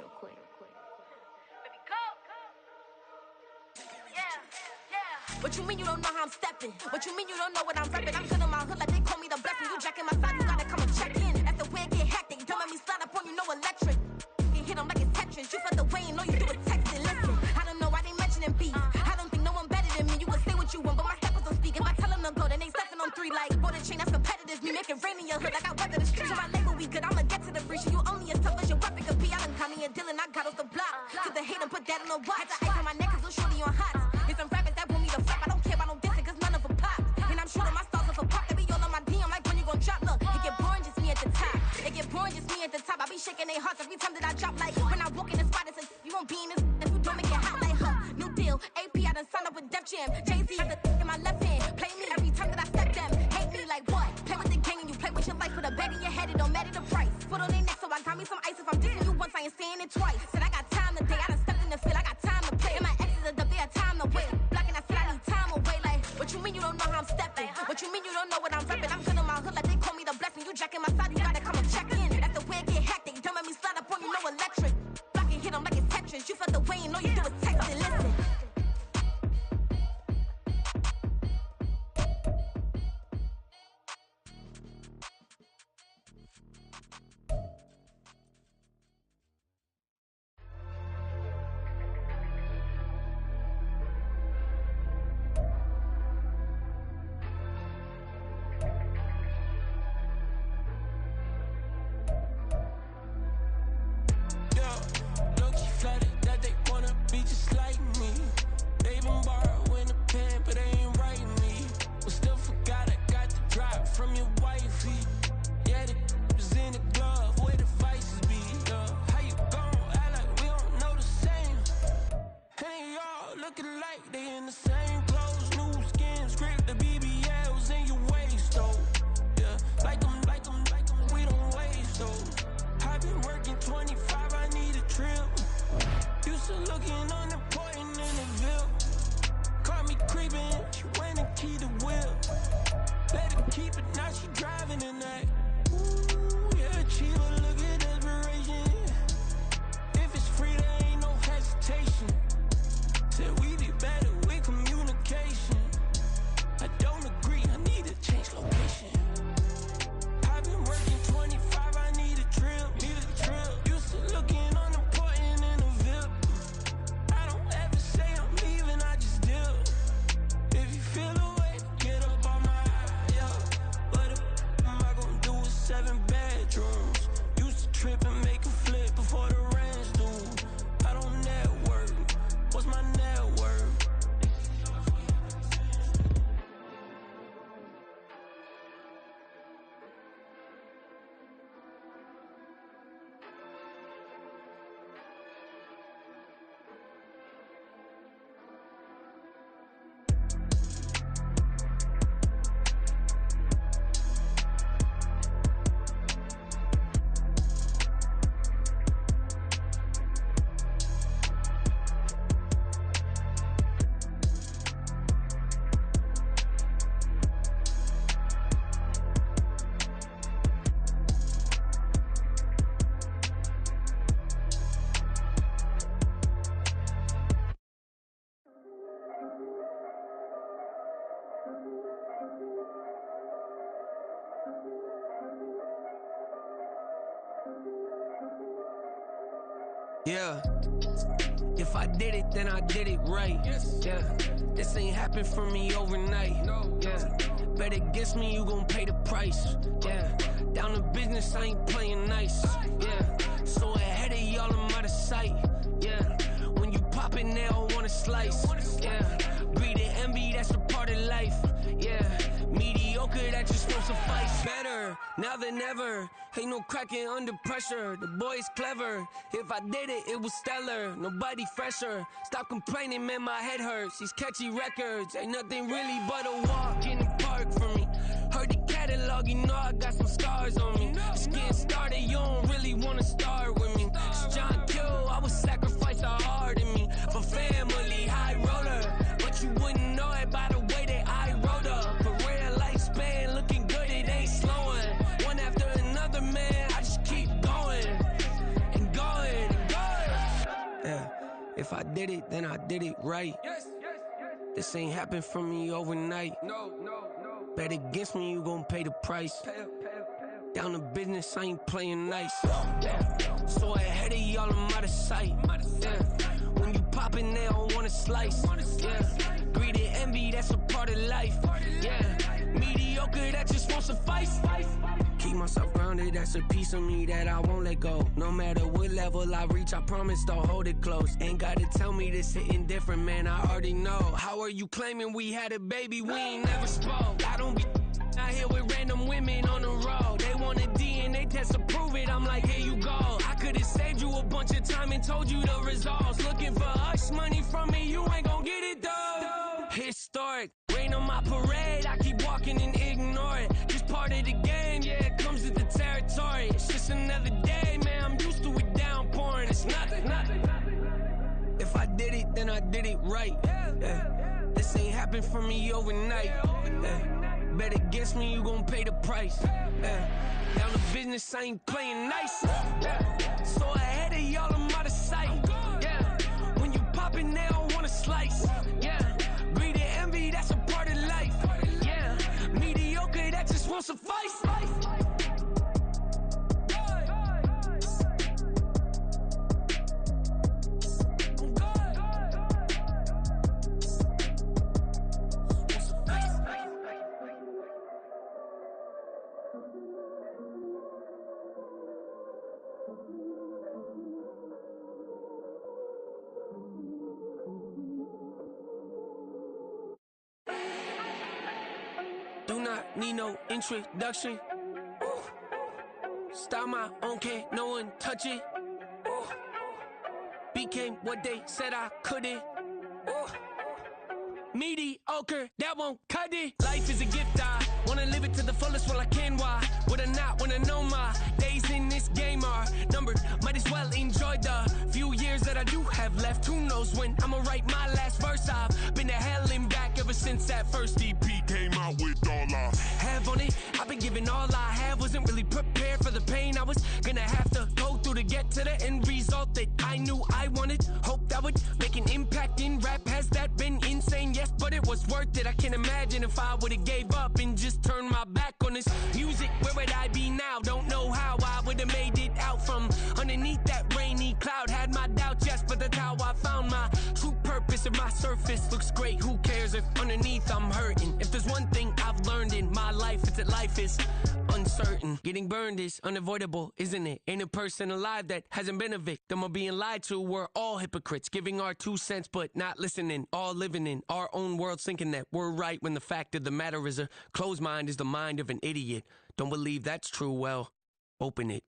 What you mean you don't know how I'm stepping? What you mean you don't know what I'm repping? I'm good in my hood like they call me the blessing. You jacking my side, you gotta come and check in. That's the way it get hectic. Don't make me slide up on you, no electric. You hit them like it's Tetris. You felt the way and know you do it texting. Listen, I don't know why they mentioning beef. I don't think no one better than me. You can say what you want, but my steppers don't speak. If I tell them to go, then they stepping on 3 like border chain. That's competitive. Me making rain in your hood like I weather the streets. My label we good. I'ma get to the breach. You only as tough as your weapon could be. I done Connie and Dylan. I got off the block. To the hate and put that in on the watch. The ice on my neck is shorty on hot. It's some rappers that want me to flop. I don't care about no dissing, cause none of them pop. And I'm shooting my stars off a pop. They be all on my DM like when you gon' drop. Look, it get boring, just me at the top. It get boring, just me at the top. I be shaking their hearts every time that I drop. Like when I walk in the spot, it says you won't be in this if you don't make it hot. Like new deal. AP, I done signed up with Def Jam. Jay-Z has the in my left hand. Play me every time that I step them. Hate me like what? Play with the gang and you play with your life. Put a bag in your head, it don't matter the price. Put on their neck, so I got me some ice. If I'm dissing you once, I ain't saying it twice. Said I got time today, I done stepped in the field, I got time to play. And my exes are up there, time to wait. Blocking, I said I need time away. Like, what you mean you don't know how I'm stepping? What you mean you don't know what I'm repping? I'm good in my hood, like they call me the blessing. You jacking my side, you gotta come and check in. That's the way it get hectic. Don't make me slide up on you, no electric. Blocking, hit them like it's Tetris. You felt the way and all you do is text and listen. Yeah, if I did it, then I did it right. Yeah, this ain't happened for me overnight. Yeah, bet against me, you gon' pay the price. Yeah, down to business, I ain't playing nice. Yeah, so ahead of y'all, I'm out of sight. Yeah, when you poppin', they don't wanna slice. Yeah, greed and envy, that's a part of life. Yeah, mediocre, that just won't suffice. Better now than ever. Ain't no cracking under pressure. The boy's clever. If I did it, it was stellar. Nobody fresher. Stop complaining, man, my head hurts. These catchy records ain't nothing really but a walk in the park for me. Heard the catalog, you know I got some scars on me. Just getting started, you don't really wanna start with me. It's John Kill, I would sacrifice a heart in me for family, high roller. But you wouldn't know it by the way that I wrote up. Career lifespan looking good, it ain't slowing. One after another, man, I just keep going and going and going. Yeah, if I did it, then I did it right. This ain't happened for me overnight. Bet against me, you gon' pay the price. Down to business, I ain't playing nice. Yeah, so ahead of y'all, I'm out of sight. Yeah, when you poppin', they don't wanna slice. Yeah, greed and envy, that's a part of life. Yeah, mediocre, that just won't suffice. Keep myself grounded, that's a piece of me that I won't let go. No matter what level I reach, I promise to hold it close. Ain't gotta tell me this hitting different, man, I already know. How are you claiming we had a baby? We ain't never spoke. I don't be out here with random women on the road. They want a DNA test to prove it, I'm like, here you go. I could've saved you a bunch of time and told you the results. Looking for hush money from me, you ain't gon' get it though. Historic, rain on my parade, I keep walking and ignore it. Just part of the game, yeah, it comes with the territory. It's just another day, man, I'm used to it downpouring. It's nothing. If I did it, then I did it right. Yeah. This ain't happened for me overnight. Yeah. Bet against me, you gon' pay the price. Down the business, I ain't playing nice. So ahead of y'all, I'm out of sight. When you poppin', they don't wanna slice. Greed and envy, that's a part of life. Mediocre, that just won't suffice. Do not need no introduction. Start my own, can't no one touch it. Became what they said I couldn't. Mediocre, that won't cut it. Life is a gift, I wanna live it to the fullest while I can. Why would I not wanna know my days in this game are numbered? Might as well enjoy the few years that I do have left. Who knows when I'ma write my last verse? I've been to hell and back ever since that first EP came out with all I have on it. I've been giving all I have, wasn't really prepared for the pain I was gonna have to go through to get to the end result that I knew I wanted. Hope that would make an impact in rap. Has that been insane? Yes, but it was worth it. I can't imagine if I would've gave up and just turned my back on this music. Where would I be now? Don't know how I would've made it out from underneath that rainy cloud. Had my doubts, yes, but that's how I found my true purpose. If my surface looks great, who cares if underneath I'm hurting? If there's one thing I've learned in my life, it's that life is uncertain. Getting burned is unavoidable, isn't it? Ain't a person alive that hasn't been a victim of being lied to. We're all hypocrites, giving our 2 cents but not listening. All living in our own world, thinking that we're right when the fact of the matter is a closed mind is the mind of an idiot. Don't believe that's true? Well, open it.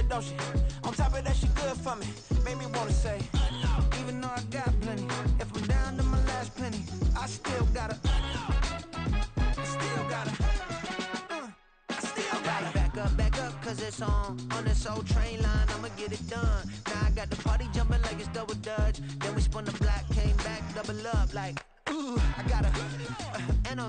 Don't she? On top of that, she good for me. Made me wanna say, even though I got plenty, if I'm down to my last penny, I still gotta. Back up, cause it's on this old train line, I'ma get it done. Now I got the party jumping like it's double dutch. Then we spun the block, came back, double up like, ooh, I got and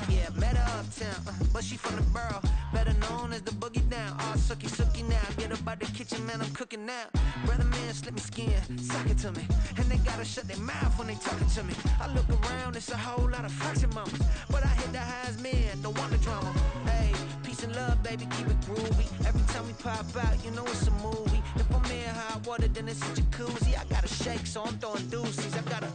yeah, met her uptown, but she from the borough, better known as the boogie down. All sookie now, get up out the kitchen, man, I'm cooking now. Brother man, slip me skin, suck it to me, and they gotta shut their mouth when they talking to me. I look around, it's a whole lot of fraction mamas, but I hit the highs, man, don't want the drama. Hey, peace and love, baby, keep it groovy. Every time we pop out, you know it's a movie. If I'm in hot water, then it's a jacuzzi. I gotta shake, so I'm throwing deuces. I gotta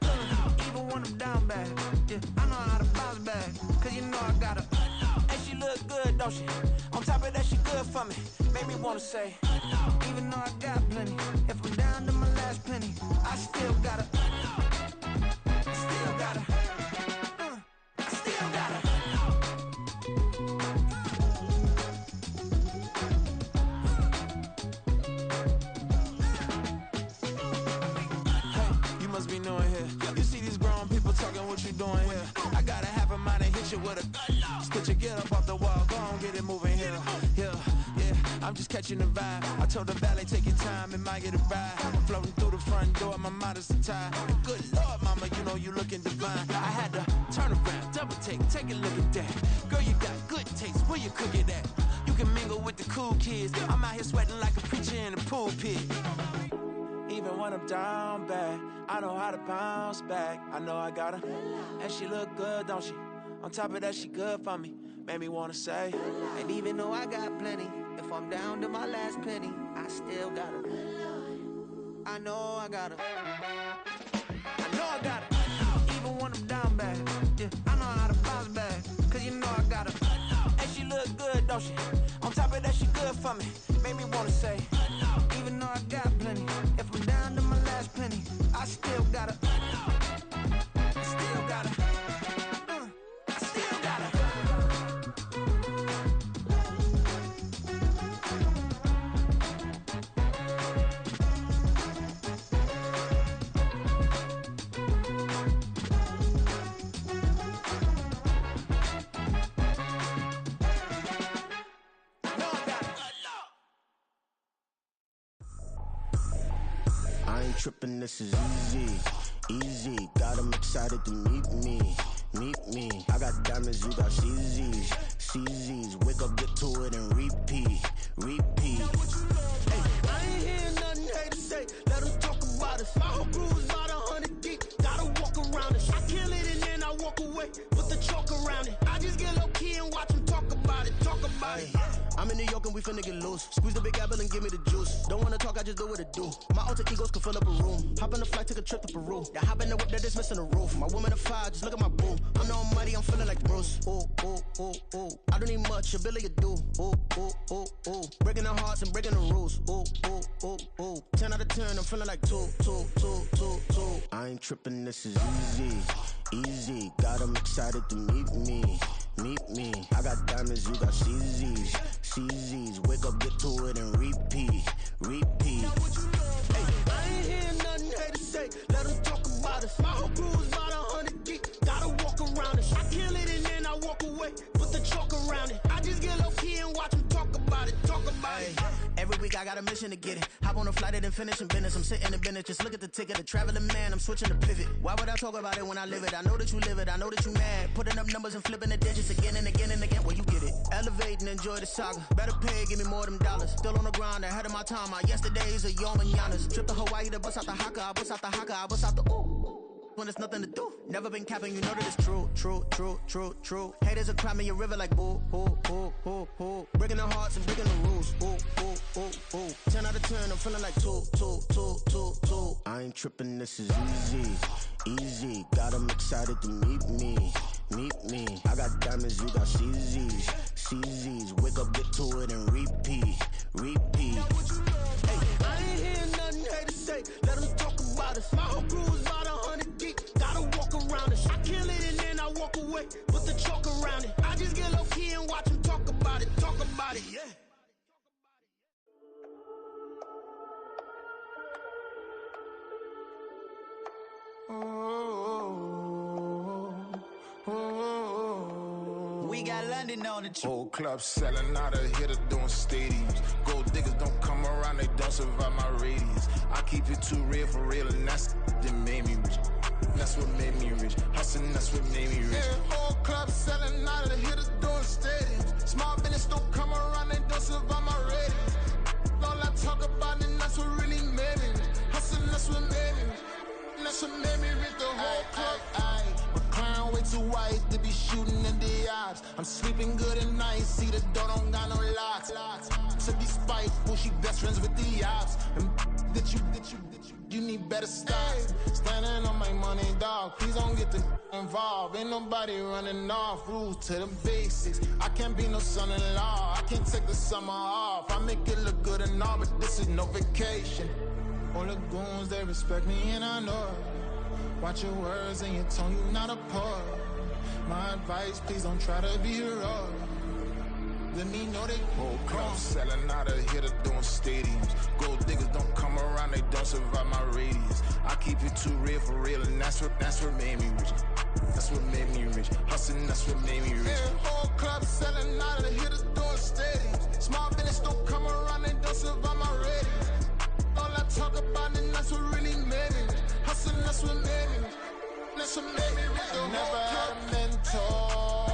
even when I'm down bad. Yeah, I know how to bounce back, cause you know I gotta. And she look good, don't she? On top of that, she good for me. Made me wanna say, even though I got plenty, if I'm down to my last penny, I still gotta. Still gotta. Still gotta. Must be knowing here. You see these grown people talking, what you doing here? I gotta have a mind and hit you with a stitch you get up off the wall, go on, get it moving here. Yeah, I'm just catching the vibe. I told the valet, take your time, it might get a ride. Floating through the front door, my mind is tied. Good Lord, mama, you know you looking divine. I had to turn around, double take a look at that. Girl, you got good taste, where you cook it at? You can mingle with the cool kids. I'm out here sweating like a preacher in a pulpit. even when I'm down bad, I know how to bounce back. I know I got her, and she look good, don't she? On top of that, she good for me. Made me wanna say, and even though I got plenty, if I'm down to my last penny, I still got her. I know I got her. I know I got her. Even when I'm down bad, yeah, I know how to bounce back. Cause you know I got her. and she look good, don't she? On top of that, she good for me. Made me wanna say, even though I got plenty, if I'm down to my last penny, I still got her. I still got her. I still got her. Trippin', this is easy, easy. Got 'em excited to meet me, meet me. I got diamonds, you got CZs, CZs. Wake up, get to it, and repeat, repeat. Hey, I ain't hearing nothing haters say. Let them talk about us. My whole crew is about 100 deep. Gotta walk around us. I kill it and then I walk away. Put the chalk around it. I just get low key and watch them talk about it. Talk about it. I'm in New York and we finna get loose. Squeeze the big apple and give me the juice. Don't wanna talk, I just do what it do. My alter egos can fill up a room. Hop on the flight, take a trip to Peru. Yeah, hop in the whip, that is missing the roof. My woman a fire, just look at my boo. I'm the almighty, I'm feeling like Bruce. Ooh, ooh, ooh, ooh. I don't need much, a Billy a do. Ooh, ooh, ooh, ooh. Breaking the hearts and breaking the rules. Ooh, ooh, ooh, ooh. 10 out of 10, I'm feeling like 2, 2, 2, 2, 2. I ain't tripping, this is easy, easy. Got 'em excited to meet me, meet me. I got diamonds, you got CZs, CZs. Wake up, get to it, and repeat, repeat. Hey, I ain't hearing nothing haters say. Let them talk about us. My whole crew is about 100 deep. Gotta walk around us. I kill it and then I walk away. Put the chalk around it. I just get low key and watch them talk about it. Talk about it. Every week I got a mission to get it. Hop on a flight and then finish in business. I'm sitting in business, just look at the ticket. A traveling man, I'm switching to pivot. Why would I talk about it when I live it? I know that you live it, I know that you mad. Putting up numbers and flipping the digits again and again and again. Well, you get it. Elevate and enjoy the saga. Better pay, give me more of them dollars. Still on the grind, ahead of my time. My yesterdays are your mananas. Trip to Hawaii to bust out the haka. I bust out the haka, I bust out the ooh. When there's nothing to do. Never been capping, you know that it's true, true, true, true, true. Haters are crying me a river like boo, boo, boo, boo, boo. Breaking the hearts and breaking the rules. Ooh, ooh, ooh, ooh. 10 out of 10, I'm feeling like 2, 2, 2, 2, 2. I ain't tripping, this is easy, easy. Got 'em excited to meet me, meet me. I got diamonds, you got CZs, CZs. Wake up, get to it, and repeat, repeat. Hey, I ain't hearing nothing haters say. Let them talk about us. My whole crew is about 100 deep. Gotta walk around us. I kill it and then I walk away. Put the chalk around it. I just get low key and watch them talk about it. Talk about it, yeah. We got London on the trip. Whole club selling out of hitter doing stadiums. Gold diggers don't come around, they don't survive my radius. I keep it too real for real, and that's that made me rich. That's what made me rich. Hustling, that's what made me rich. Yeah, whole club selling out of the hitters doing stadiums. Small business don't come around, they don't survive my radius. All I talk about, and that's what really made me rich. Hustling, that's what made me rich. That's what made me rich. The whole club. My crown way too white to be shooting in the eyes. I'm sleeping good at night, see the door don't got no locks. To be spiteful, she best friends with the ops. And that you need better stocks. Standing on my money, dog. Please don't get involved. Ain't nobody running off. Rules to the basics. I can't be no son-in-law. I can't take the summer off. I make it look good and all, but this is no vacation. All the goons, they respect me and I know it. Watch your words and your tone, you not a poet. My advice, please don't try to be heroic. Let me know they whole club selling out of hitter doing stadiums. Gold diggers don't come around, they don't survive my radius. I keep it too real for real, and that's what made me rich. That's what made me rich. Hustling, that's what made me rich. Yeah, whole club selling out of the hitters doing stadiums. Small business don't come around, they don't survive my radius. All I talk about, and that's what really made me rich. Hustling, that's what made me rich. That's what made me rich. I never had a mentor.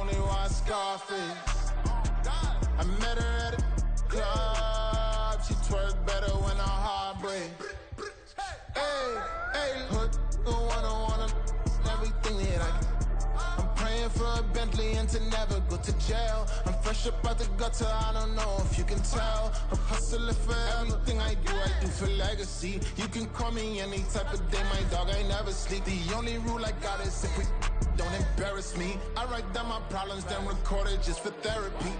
Only one Scarface. I met her at a club. She twerked better when her heart breaks. to never go to jail. I'm fresh up out the gutter, I don't know if you can tell. I'm hustling for everything I do for legacy. You can call me any type of day, my dog, I never sleep. The only rule I got is if we don't embarrass me. I write down my problems, then record it just for therapy.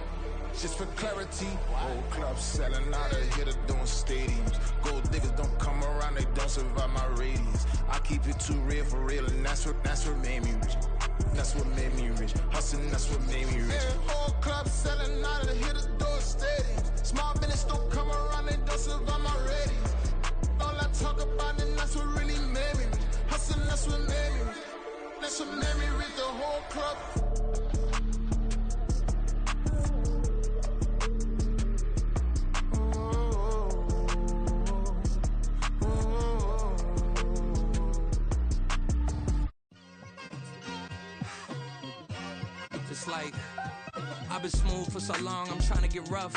Just for clarity, whole club selling out of here to doing stadiums. Gold diggers don't come around, they don't survive my radius. I keep it too real for real, and that's what made me rich. That's what made me rich. Hustling, that's what made me rich. Yeah, whole club selling out of here to doing stadiums. Small business don't come around, they don't survive my radius. All I talk about, and that's what really made me rich. Hustling, that's what made me rich. That's what made me rich. The whole club. Like, I've been smooth for so long, I'm trying to get rough.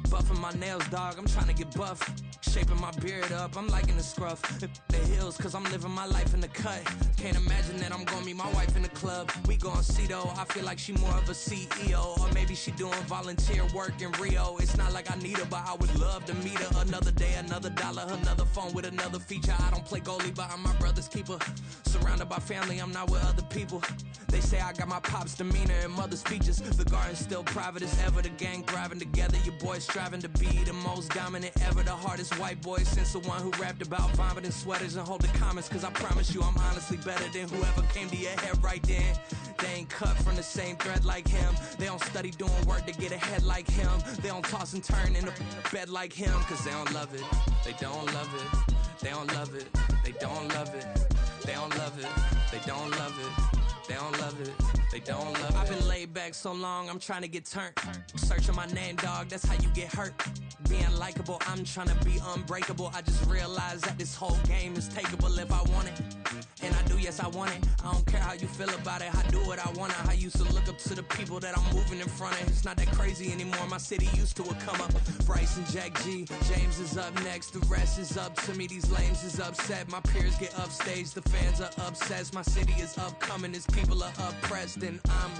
Buffing my nails, dog, I'm trying to get buff. Shaping my beard up, I'm liking the scruff. The hills, cause I'm living my life in the cut. Can't imagine that I'm gonna meet my wife in the club. We gon' see though, I feel like she more of a CEO. Or maybe she doing volunteer work in Rio. It's not like I need her, but I would love to meet her. Another day, another dollar, another phone with another feature. I don't play goalie, but I'm my brother's keeper. Surrounded by family, I'm not with other people. They say I got my pop's demeanor and mother's features. The garden's still private as ever. The gang thriving together. Your boys striving to be the most dominant ever. The hardest white boy since the one who rapped about vomiting sweaters and holding comments. Cause I promise you I'm honestly better than whoever came to your head right then. They ain't cut from the same thread like him. They don't study doing work to get ahead like him. They don't toss and turn in the bed like him. Cause they don't love it. They don't love it. They don't love it. They don't love it. They don't love it. They don't love it. They don't love it, they don't love it. I've been laid back so long, I'm trying to get turned. Searching my name, dog, that's how you get hurt. Being likable, I'm trying to be unbreakable. I just realized that this whole game is takeable if I want it. And I do, yes, I want it. I don't care how you feel about it, I do what I want. I used to look up to the people that I'm moving in front of. It's not that crazy anymore, my city used to a come up. Bryce and Jack G, James is up next. The rest is up to me, these lames is upset. My peers get upstaged, the fans are obsessed. My city is upcoming, it's people are oppressed, and I'm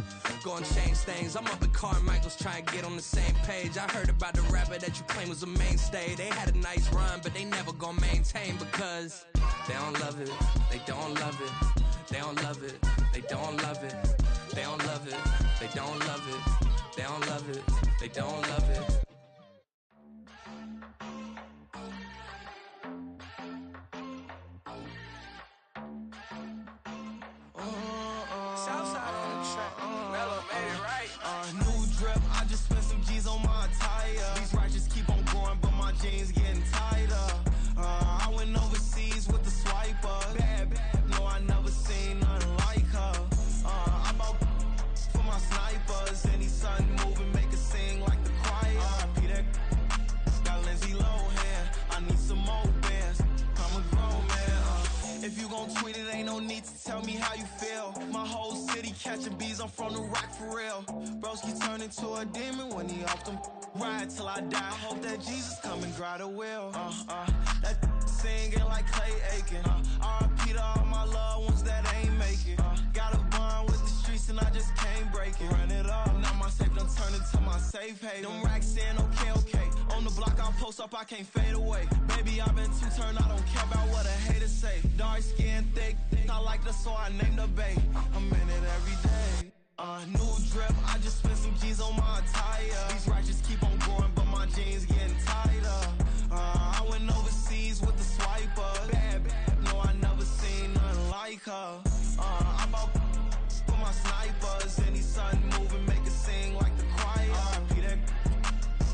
gonna change things. I'm up at Carmichael's trying to get on the same page. I heard about the rapper that you claim was a mainstay. They had a nice run, but they never gonna maintain because they don't love it. They don't love it. They don't love it. They don't love it. They don't love it. They don't love it. They don't love it. They don't love it. Southside on the track. Mellow made it right. New drip, I just spent some G's on my attire. These righteous keep on going, but my jeans getting tighter. I went overseas with the swiper. Bad, no, I never seen nothing like her. I bought for my snipers. Any sun moving, make it sing like the choir. Peter got Lindsay Lohan. I need some more bands. I'm a grown man. If you gon' tweet it, ain't no need to tell me how you feel. My whole city catching bees, I'm from the rock for real. Broski turn into a demon when he off them. Ride till I die. I hope that Jesus come and grab the wheel. That singing like Clay Aiken. R.I.P. to all my loved ones that ain't make it. Got a bond with the streets and I just can't break it. Run it up, now my safe done turn into my safe haven. Them racks in, okay. On the block I post up, I can't fade away. Baby, I've been too turned, I don't care about what a hater say. Dark skin, thick, I like the so I named the bay. I'm in it every day. New drip, I just spent some G's on my attire. These righteous keep on going, but my jeans getting tighter. I went overseas with the swiper. Bad, no, I never seen nothing like her. I bought for my snipers. Any sun moving, make it sing like the choir. Peter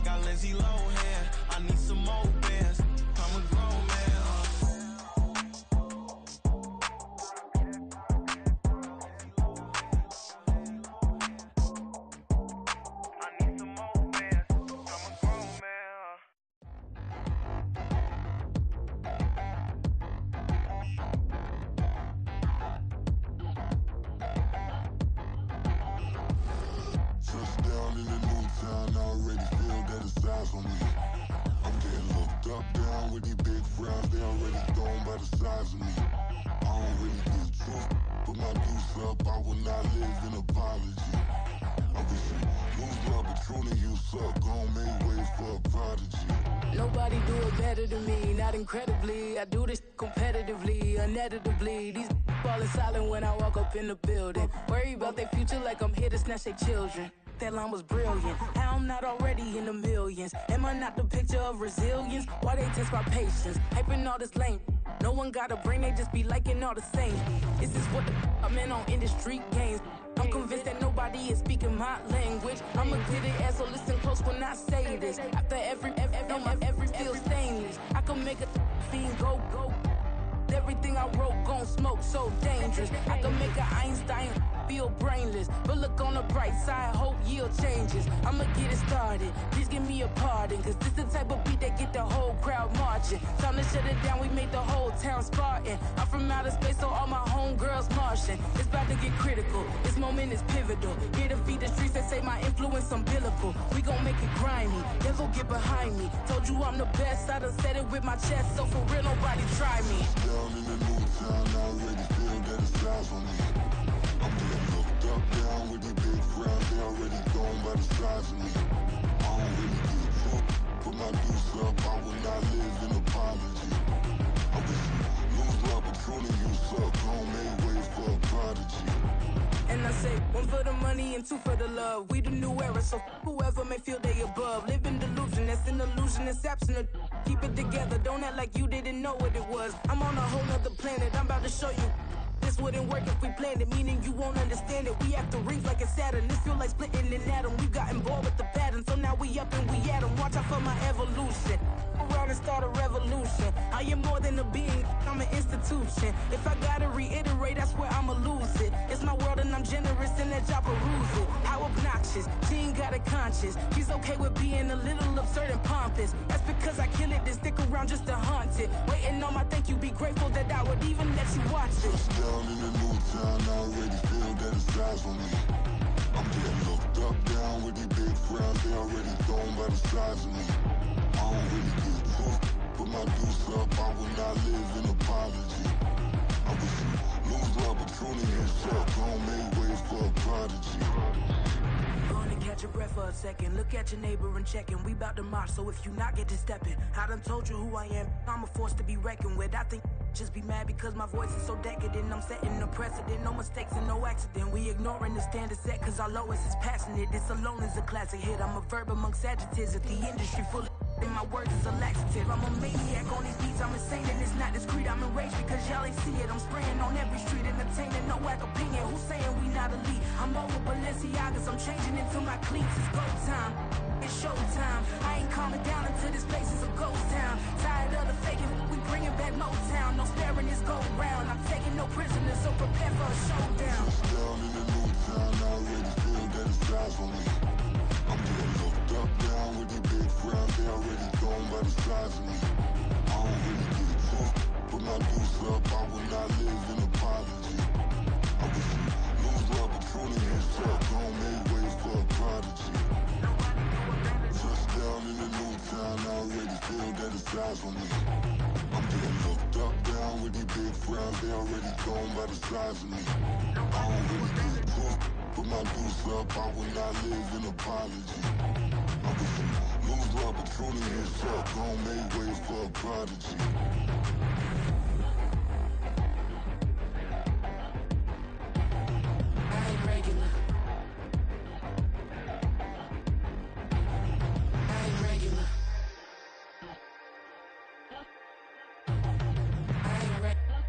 got Lindsay Lohan. I need some more bands. I'm a grown man. On me. I'm getting looked up, down with these big frowns. They already thrown by the size of me. I don't really give a truth. Put my deuce up, I will not live in apology. Nobody do it better than me, not incredibly. I do this competitively, uneditably. These falling silent when I walk up in the building. Worry about their future like I'm here to snatch their children. That line was brilliant. How I'm not already in the millions? Am I not the picture of resilience? Why they test my patience? Hyping all this lame. No one got a brain, they just be liking all the same. This is what the I'm in on industry games. I'm convinced that nobody is speaking my language. I'ma get it as so listen close when I say this. After every feel stainless. I can make a fiend go. Everything I wrote gon' smoke, so dangerous. I can make an Einstein feel brainless. But look on the bright side, hope yield changes. I'ma get it started, please give me a pardon. Cause this the type of beat that get the whole crowd marching. Time to shut it down, we made the whole town Spartan. I'm from outer space, so all my homegirls Martian. It's about to get critical, this moment is pivotal. Here to feed the streets that say my influence umbilical. We gon' make it grimy, never get behind me. Told you I'm the best, I done said it with my chest. So for real, nobody try me. Down in the new town, I already feel that it's eyes on me. I'm getting looked up, down with the big crowd. They already gone by the size of me. I don't really give a fuck. Put my deuce up, I will not live in apology. I wish you lose the opportunity, you suck. Don't make way for a prodigy. And I say, one for the money and two for the love. We the new era, so whoever may feel they above. Live in delusion, that's an illusion, it's absent. Keep it together, don't act like you didn't know what it was. I'm on a whole nother planet, I'm about to show you. This wouldn't work if we planned it, meaning you won't understand it. We have to rings like a Saturn, this feel like splitting an atom. We got involved with the pattern, so now we up and we at 'em. Watch out for my evolution. Around and start a revolution. I am more than a being, I'm an institution. If I gotta reiterate, that's where I'ma lose it. It's my world and I'm generous and let y'all peruse it. How obnoxious, she ain't got a conscience. She's okay with being a little absurd and pompous. That's because I kill it, then stick around just to haunt it. Waiting on my thank you, be grateful that I would even let you watch it. Down in the new town, I already feel that it's eyes on me. I'm getting looked up, down with the big crowd. They already gone by the size of me. I don't really give a fuck. Put my deuce up, I will not live in apology. I wish you lose the opportunity, you suck. Don't make way for a prodigy. Gonna catch your breath for a second. Look at your neighbor and check in. We bout to march, so if you not get to stepping. I done told you who I am. I'm a force to be reckoned with. I think just be mad because my voice is so decadent. I'm setting a precedent, no mistakes and no accident. We ignoring the standard set cause our lowest is passionate. This alone is a classic hit. I'm a verb amongst adjectives. If the industry full of and my words is a laxative. I'm a maniac on these beats, I'm insane and it's not discreet. I'm enraged because y'all ain't see it. I'm spraying on every street, entertaining, no whack opinion. Who's saying we not elite? I'm over Balenciagas, I'm changing into my cleats. It's go time, it's showtime. I ain't calming down until this place is a ghost town. Tired of the faking, we bringing back Motown. No sparing this go round. I'm taking no prisoners, so prepare for a showdown. Down in the new town, I already feel that it's eyes on me. I'm getting looked up, down with the big crowd. They already gone by the size of me. I don't really give a fuck. Put my deuce up, I will not live in apology. I wish you lose the opportunity, you suck. Don't make way for a prodigy. Touchdown in the new town, I already feel that it's eyes on me. I'm getting looked up, down with the big crowd. They already gone by the size of me. I don't really give a fuck. Put my deuce up, I will not live in apology. I wish you lose the opportunity, you suck. Don't make way for a prodigy. I ain't regular. I ain't regular. I ain't regular.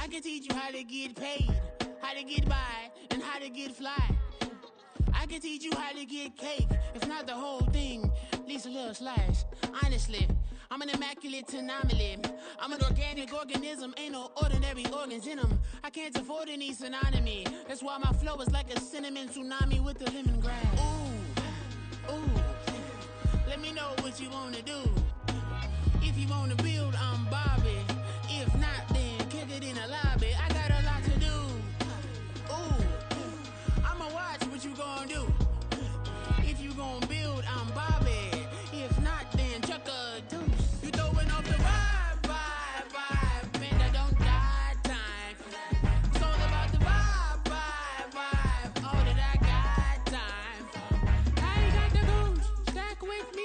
I can teach you how to get paid, how to get by, and how to get fly. I can teach you how to get cake, if not the whole thing, at least a little slice. Honestly, I'm an immaculate anomaly. I'm an organic organism, ain't no ordinary organs in them. I can't afford any synonymy. That's why my flow is like a cinnamon tsunami with the lemongrass. Ooh, ooh, let me know what you wanna do. If you wanna build, I'm Bobby. If not, then kick it in the lobby. I got a lot to do. Ooh, I'ma watch what you gon' do.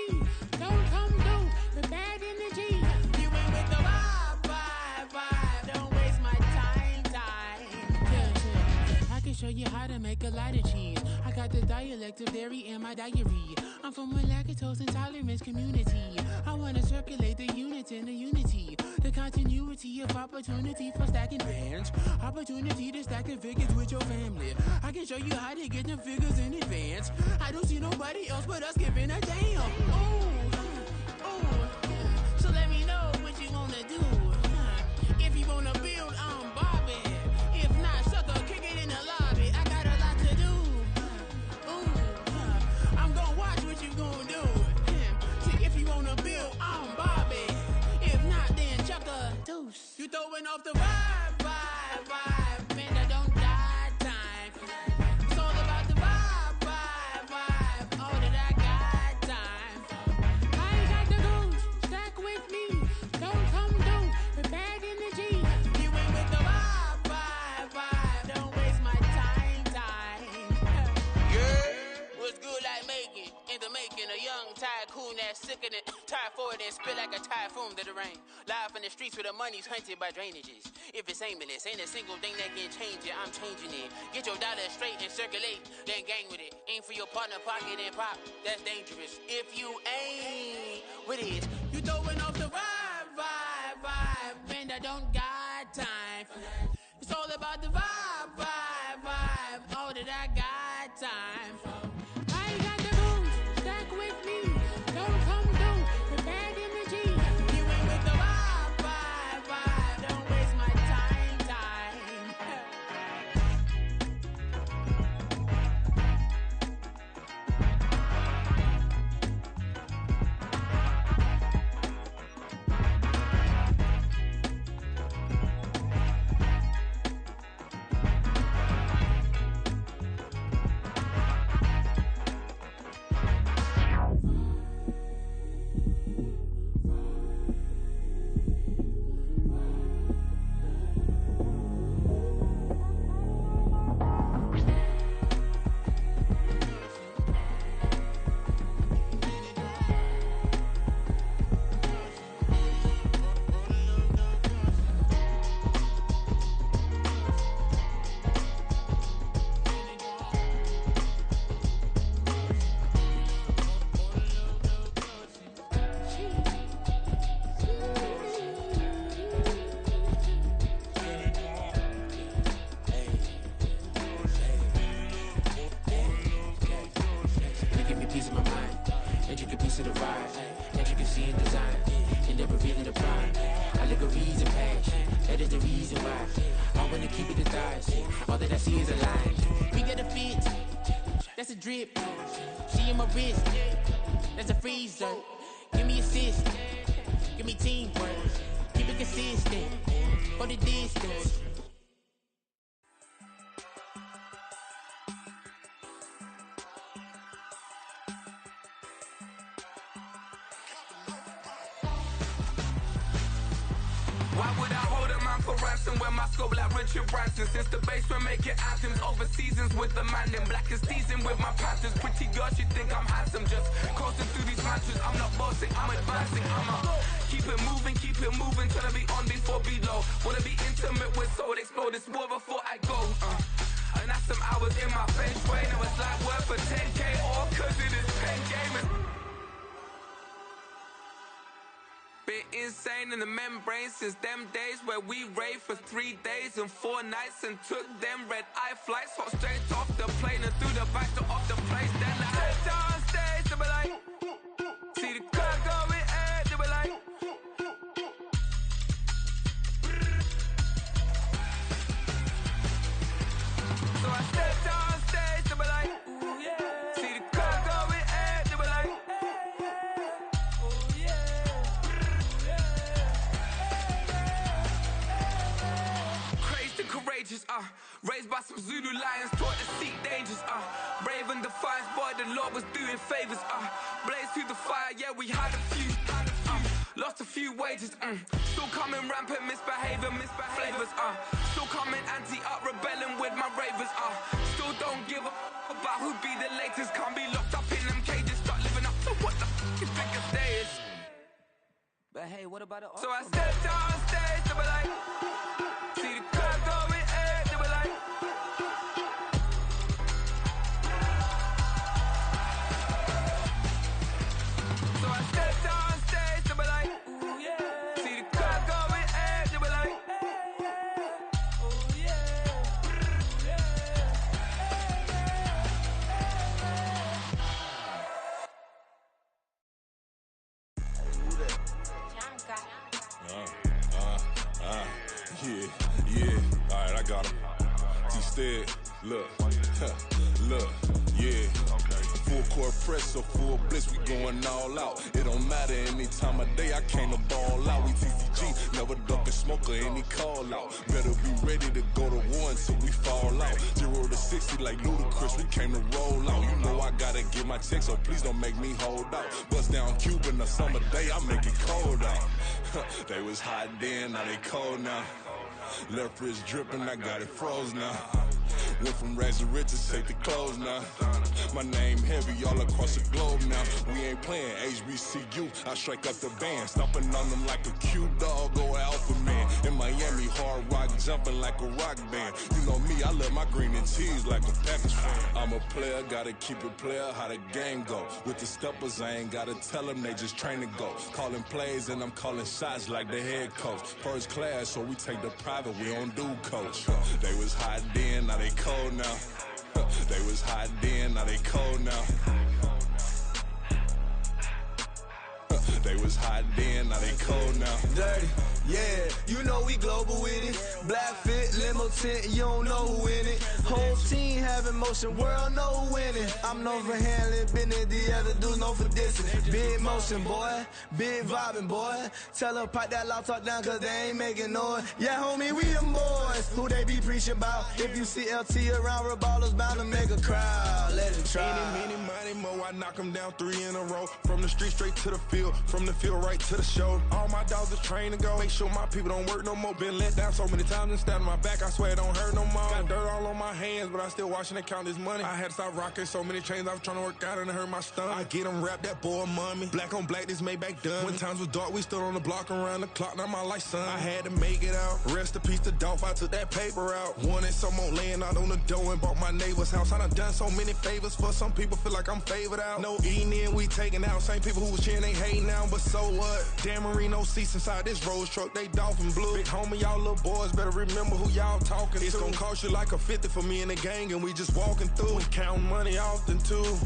me. Don't come through with bad energy. You ain't with the vibe. Don't waste my time. Yeah. I can show you how to make a lot of cheese. I got the dialect of dairy in my diary. I'm from a lactose intolerance community. I wanna circulate the units in the unity. The continuity of opportunity for stacking bands. Opportunity to stack the figures with your family. I can show you how to get the figures in advance. I don't see nobody else but us giving a damn. Ooh. So let me know what you wanna do. If you wanna build, I'm Bobby. If not, sucker, kick it in the lobby. I got a lot to do. I'm gonna watch what you gonna do. See, if you wanna build, I'm Bobby. If not, then chuck a deuce. You throwing off the vibe. Man, I don't die time. It's all about the vibe. All that I got time. I ain't got the goose. Stack with me. Don't come through with bad energy. You ain't with the vibe. Don't waste my time. Yeah. What's good like making? In the making, a young tycoon that's sickening. Tire forward and spit like a typhoon to the rain. Live in the streets where the money's hunted by drainages. If it's aimless, ain't a single thing that can change it. I'm changing it. Get your dollar straight and circulate, then gang with it. Aim for your partner, pocket and pop. That's dangerous. If you ain't with it, you throwing off the vibe. Man, I don't got time for that. It's all about the vibe. All that I got time for. I ain't got the booze. Stack with me. Don't come through with bad energy. You ain't with the vibe. Don't waste my time. That's a drip. She in my wrist. That's a freezer. Give me assist. Give me teamwork. Keep it consistent. For the distance. Why would I hold a man for ransom when my scope like Richard Branson? Since the basement making anthems over seasons with the man in black is teasing with my panthers. Pretty girl, she think I'm handsome. Just coasting through these mantras. I'm not bossing, I'm advancing. Keep it moving, trying to be on before below. Wanna be intimate with soul, explore this war before I go. And that's some hours in my bench way. Now it's like work for 10K all cause it is pen gaming. Been insane in the membrane since them days where we raved for 3 days and 4 nights and took them red eye flights, hot straight off the plane and through the back door of the place. Then I head down stage, they were like, see the car going ahead, they were like, so I stepped down stage, they were like, ooh yeah, see the car going ahead, they were like, oh yeah. Courageous, raised by some Zulu lions, taught to seek dangers, brave and defiant, boy, the Lord was doing favors, blaze through the fire, yeah, we had a few, lost a few wages, still coming rampant, misbehavior, flavors, still coming anti-up, rebelling with my ravers, still don't give a about who be the latest, can't be locked up in them cages, start living up to what the can pick a stage. But hey, what about the So I stepped on stage, they were like, see the crowd going egg, they were like. So I stepped on stage, they were like, ooh yeah. See the crowd going egg, they were like, ooh yeah. Yeah, alright, I got him. T-Stead, look, look, yeah. Full court press, so full blitz, we going all out. It don't matter any time of day, I came to ball out. We TCG, never duck a smoker, any call out. Better be ready to go to war until we fall out. 0 to 60 like Ludacris, we came to roll out. You know I gotta get my check, so please don't make me hold out. Bust down Cuban a summer day, I make it cold out. They was hot then, now they cold now. Left wrist dripping, I got it froze now. Went from rags to riches, take the clothes now. My name heavy all across the globe now. We ain't playing HBCU, I strike up the band. Stomping on them like a Q-dog or Alpha Man. In Miami, hard rock jumping like a rock band. You know me, I love my green and cheese like a Packers fan. I'm a player, gotta keep it player, how the game go. With the steppers, I ain't gotta tell them, they just train to go. Calling plays and I'm calling shots like the head coach. First class, so we take the private, we don't do coach. They was hot then, now they cold now. They was hot then, now they cold now. They was hot then, now they cold now. Dirty, yeah, you know we global with it. Black fit, limo tint, you don't know who in it. Whole team having motion, world know who winning. I'm known for handling business, the other dudes known for dissing. Big motion, boy, big vibing, boy. Tell her pipe that loud talk down, cause they ain't making noise. Yeah, homie, we them boys, who they be preaching about. If you see LT around, Reballo's bound to make a crowd. Let it try. Any, money, mo, I knock them down 3 in a row. From the street straight to the field, from the field right to the show. All my dogs is trained to go. Make sure my people don't work no more. Been let down so many times and stabbed on my back. I swear it don't hurt no more. Got dirt all on my hands, but I still watching and count this money. I had to stop rocking so many chains. I was trying to work out and it hurt my stomach. I get them rap, that boy mommy. Black on black, this Maybach done. When times was dark, we stood on the block around the clock. Now my life, son. I had to make it out. Rest in peace to Dolph. I took that paper out. Wanted some more laying out on the dough and bought my neighbor's house. I done so many favors for some people. Feel like I'm favored out. No eating in, we taking out. Same people who was cheering, they hating now, but so what? Dan Marino seats inside this Rolls truck, they dolphin blue. Big homie, y'all little boys better remember who y'all talking to. It's gonna cost you like a 50 for me and the gang, and we just walking through. We counting money often too.